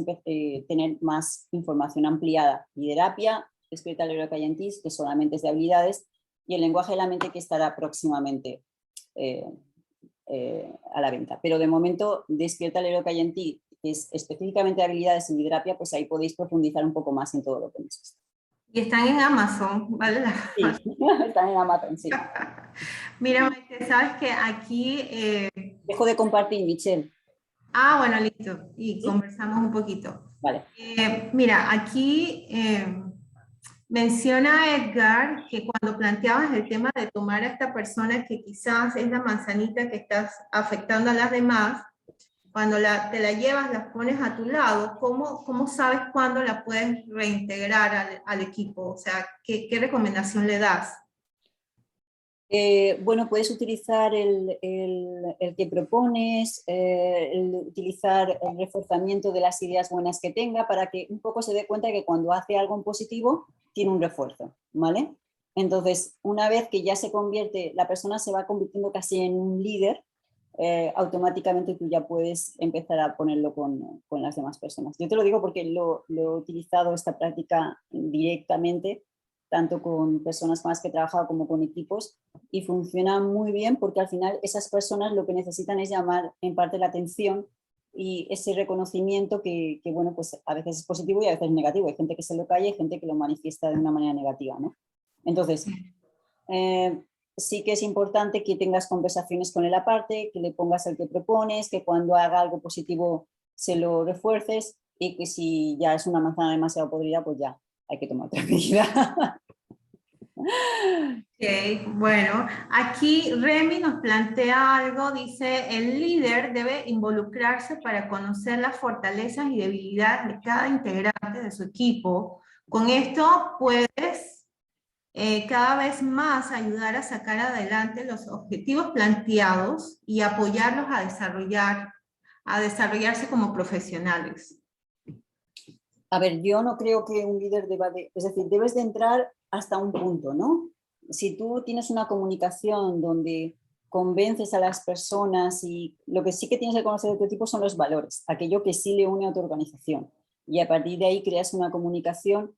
tener más información ampliada. Liderapia, Despierta el héroe que hay en ti, que solamente es de habilidades, y el lenguaje de la mente que estará próximamente a la venta. Pero de momento, Despierta el héroe que hay en ti, que es específicamente de habilidades y liderapia, pues ahí podéis profundizar un poco más en todo lo que hemos visto. Y están en Amazon, ¿vale? Sí, están en Amazon, sí. Mira, Maite, sabes que aquí... Dejo de compartir, Michelle. Ah, bueno, listo. Y ¿Sí? conversamos un poquito. Vale. Mira, aquí menciona Edgar que cuando planteabas el tema de tomar a esta persona que quizás es la manzanita que estás afectando a las demás, cuando te la llevas, la pones a tu lado, ¿cómo sabes cuándo la puedes reintegrar al equipo? O sea, ¿qué recomendación le das? Bueno, puedes utilizar el que propones, utilizar el reforzamiento de las ideas buenas que tenga para que un poco se dé cuenta de que cuando hace algo en positivo tiene un refuerzo, ¿vale? Entonces, una vez que ya la persona se va convirtiendo casi en un líder, automáticamente tú ya puedes empezar a ponerlo con las demás personas. Yo te lo digo porque lo he utilizado esta práctica directamente, tanto con personas con las que he trabajado como con equipos, y funciona muy bien porque al final esas personas lo que necesitan es llamar en parte la atención y ese reconocimiento que bueno, pues a veces es positivo y a veces es negativo. Hay gente que se lo calla y gente que lo manifiesta de una manera negativa, ¿no? Entonces, sí que es importante que tengas conversaciones con él aparte, que le pongas el que propones, que cuando haga algo positivo se lo refuerces y que si ya es una manzana demasiado podrida, pues ya hay que tomar otra medida. Ok, bueno, aquí Remy nos plantea algo, dice, el líder debe involucrarse para conocer las fortalezas y debilidades de cada integrante de su equipo. Con esto puedes cada vez más ayudar a sacar adelante los objetivos planteados y apoyarlos a desarrollarse como profesionales. A ver, yo no creo que un líder es decir, debes de entrar hasta un punto, ¿no? Si tú tienes una comunicación donde convences a las personas y lo que sí que tienes que conocer de tu equipo son los valores, aquello que sí le une a tu organización. Y a partir de ahí creas una comunicación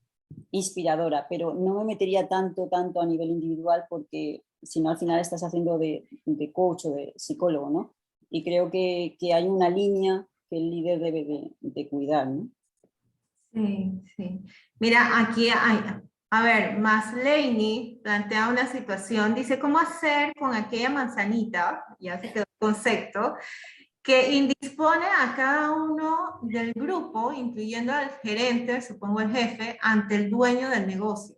inspiradora, pero no me metería tanto a nivel individual porque si no al final estás haciendo de coach o de psicólogo, ¿no? Y creo que hay una línea que el líder debe de cuidar, ¿no? Sí, sí. Mira, aquí hay, a ver, Maslany plantea una situación, dice, ¿cómo hacer con aquella manzanita, ya se quedó el concepto, que indispone a cada uno del grupo, incluyendo al gerente, supongo el jefe, ante el dueño del negocio?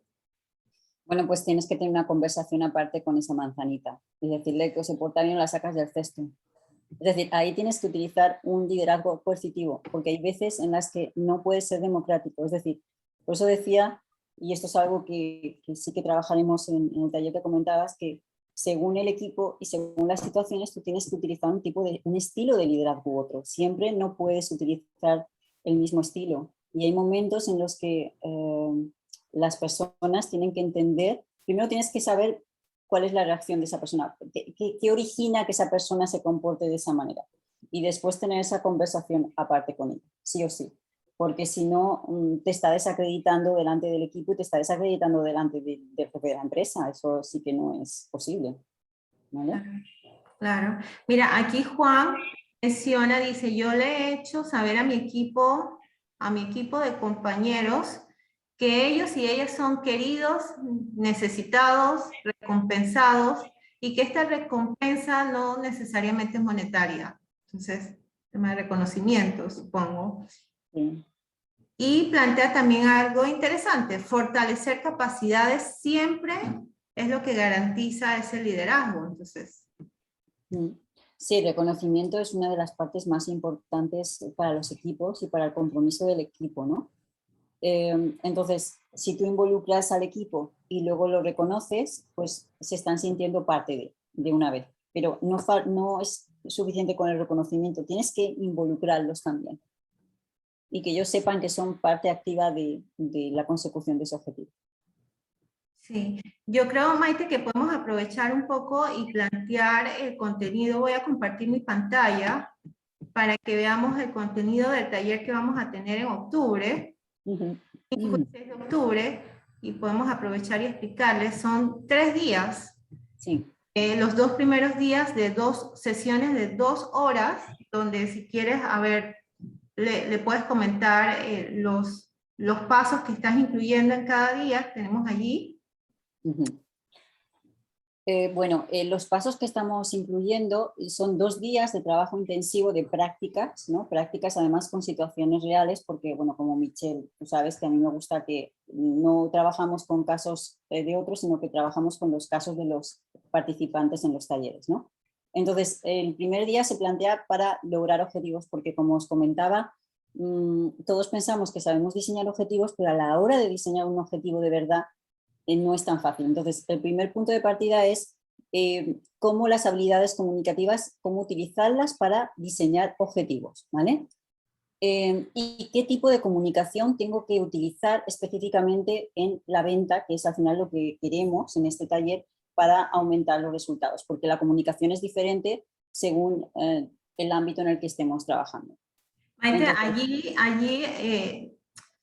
Bueno, pues tienes que tener una conversación aparte con esa manzanita y decirle que se porta bien, la sacas del cesto. Es decir, ahí tienes que utilizar un liderazgo coercitivo, porque hay veces en las que no puedes ser democrático. Es decir, por eso decía, y esto es algo que sí que trabajaremos en el taller que comentabas, que según el equipo y según las situaciones, tú tienes que utilizar un estilo de liderazgo u otro. Siempre no puedes utilizar el mismo estilo. Y hay momentos en los que las personas tienen que entender, primero tienes que saber cuál es la reacción de esa persona, qué origina que esa persona se comporte de esa manera. Y después tener esa conversación aparte con ella, sí o sí. Porque si no, te está desacreditando delante del equipo y te está desacreditando delante del jefe de la empresa. Eso sí que no es posible, ¿vale? Claro. Mira, aquí Juan menciona, dice, yo le he hecho saber a mi equipo de compañeros, que ellos y ellas son queridos, necesitados, recompensados, y que esta recompensa no necesariamente es monetaria. Entonces, tema de reconocimiento, supongo. Sí. Y plantea también algo interesante, fortalecer capacidades siempre es lo que garantiza ese liderazgo. Entonces, Sí, el reconocimiento es una de las partes más importantes para los equipos y para el compromiso del equipo, ¿no? Entonces, si tú involucras al equipo y luego lo reconoces, pues se están sintiendo parte de una vez. Pero no es suficiente con el reconocimiento, tienes que involucrarlos también y que ellos sepan que son parte activa de la consecución de ese objetivo. sí, yo creo, Maite, que podemos aprovechar un poco y plantear el contenido. Voy a compartir mi pantalla para que veamos el contenido del taller que vamos a tener en octubre, 5 y 6 de octubre, y podemos aprovechar y explicarles. Son 3 días. Sí. Los 2 primeros días de 2 sesiones de 2 horas, donde si quieres, a ver, le puedes comentar los pasos que estás incluyendo en cada día, tenemos allí. Bueno, los pasos que estamos incluyendo son 2 días de trabajo intensivo de prácticas, ¿no? Prácticas además con situaciones reales, porque, bueno, como Michelle, tú sabes que a mí me gusta que no trabajamos con casos de otros, sino que trabajamos con los casos de los participantes en los talleres, ¿no? Entonces, el primer día se plantea para lograr objetivos, porque como os comentaba, todos pensamos que sabemos diseñar objetivos, pero a la hora de diseñar un objetivo de verdad, no es tan fácil. Entonces, el primer punto de partida es cómo las habilidades comunicativas, cómo utilizarlas para diseñar objetivos, ¿vale? Y qué tipo de comunicación tengo que utilizar específicamente en la venta, que es al final lo que queremos en este taller para aumentar los resultados, porque la comunicación es diferente según el ámbito en el que estemos trabajando. Maite, Entonces, allí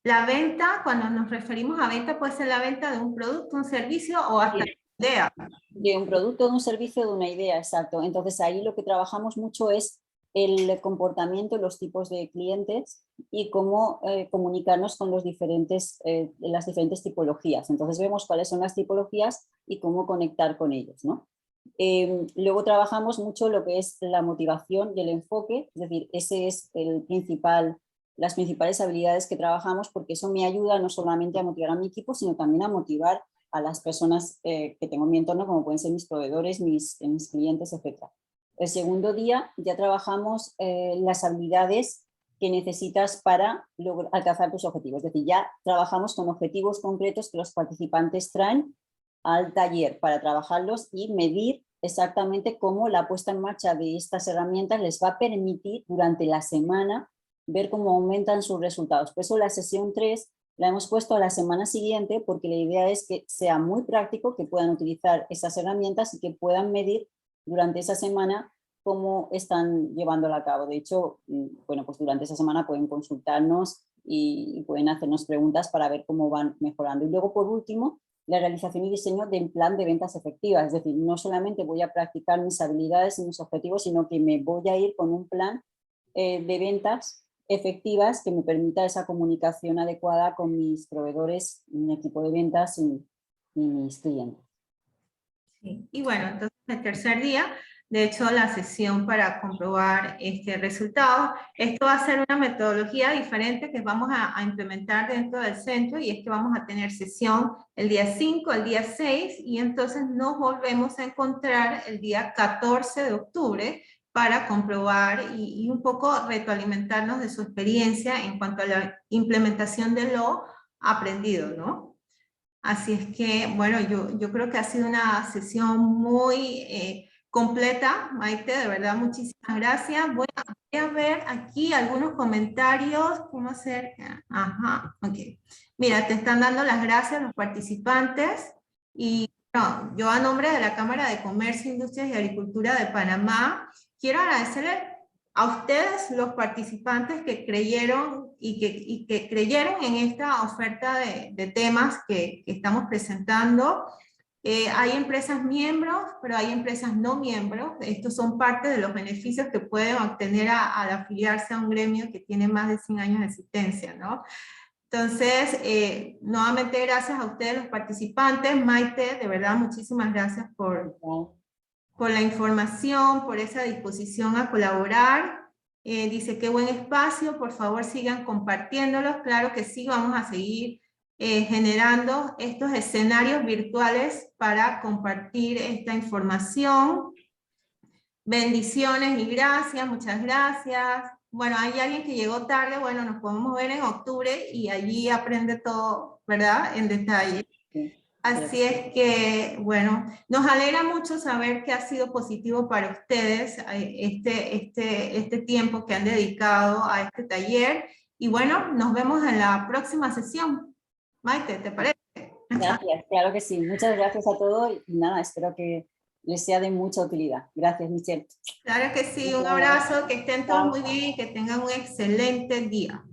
la venta, cuando nos referimos a venta, puede ser la venta de un producto, un servicio o hasta idea. de un producto, de un servicio, de una idea, exacto. Entonces ahí lo que trabajamos mucho es el comportamiento, los tipos de clientes y cómo comunicarnos con las diferentes tipologías. Entonces vemos cuáles son las tipologías y cómo conectar con ellos, ¿no? Luego trabajamos mucho lo que es la motivación y el enfoque, es decir, ese es el principal las principales habilidades que trabajamos, porque eso me ayuda no solamente a motivar a mi equipo, sino también a motivar a las personas que tengo en mi entorno, como pueden ser mis proveedores, mis clientes, etc. El segundo día ya trabajamos las habilidades que necesitas para alcanzar tus objetivos. Es decir, ya trabajamos con objetivos concretos que los participantes traen al taller para trabajarlos y medir exactamente cómo la puesta en marcha de estas herramientas les va a permitir durante la semana ver cómo aumentan sus resultados. Por eso la sesión 3 la hemos puesto a la semana siguiente, porque la idea es que sea muy práctico, que puedan utilizar esas herramientas y que puedan medir durante esa semana cómo están llevándola a cabo. De hecho, bueno, pues durante esa semana pueden consultarnos y pueden hacernos preguntas para ver cómo van mejorando. Y luego, por último, la realización y diseño del plan de ventas efectivas. Es decir, no solamente voy a practicar mis habilidades y mis objetivos, sino que me voy a ir con un plan de ventas efectivas que me permita esa comunicación adecuada con mis proveedores, mi equipo de ventas y mis clientes. Sí. Y bueno, entonces el tercer día, de hecho la sesión para comprobar resultados, esto va a ser una metodología diferente que vamos a implementar dentro del centro, y es que vamos a tener sesión el día 5, el día 6, y entonces nos volvemos a encontrar el día 14 de octubre para comprobar y un poco retroalimentarnos de su experiencia en cuanto a la implementación de lo aprendido, ¿no? Así es que, bueno, yo creo que ha sido una sesión muy completa, Maite, de verdad, muchísimas gracias. Voy a ver aquí algunos comentarios. ¿Cómo hacer? Ajá, ok. Mira, te están dando las gracias los participantes, y no, yo a nombre de la Cámara de Comercio, Industrias y Agricultura de Panamá, quiero agradecerles a ustedes, los participantes que creyeron y que creyeron en esta oferta de temas que estamos presentando. Hay empresas miembros, pero hay empresas no miembros. Estos son parte de los beneficios que pueden obtener al afiliarse a un gremio que tiene más de 100 años de existencia, ¿no? Entonces, nuevamente gracias a ustedes los participantes. Maite, de verdad, muchísimas gracias por la información, por esa disposición a colaborar. Dice, qué buen espacio, por favor sigan compartiéndolos. Claro que sí, vamos a seguir generando estos escenarios virtuales para compartir esta información. Bendiciones y gracias, muchas gracias. Bueno, hay alguien que llegó tarde, bueno, nos podemos ver en octubre y allí aprende todo, ¿verdad? En detalle. Sí. Así es que, bueno, nos alegra mucho saber que ha sido positivo para ustedes este tiempo que han dedicado a este taller. Y bueno, nos vemos en la próxima sesión. Maite, ¿te parece? Gracias, claro que sí. Muchas gracias a todos y nada, espero que les sea de mucha utilidad. Gracias, Michelle. Claro que sí, un abrazo, que estén todos muy bien y que tengan un excelente día.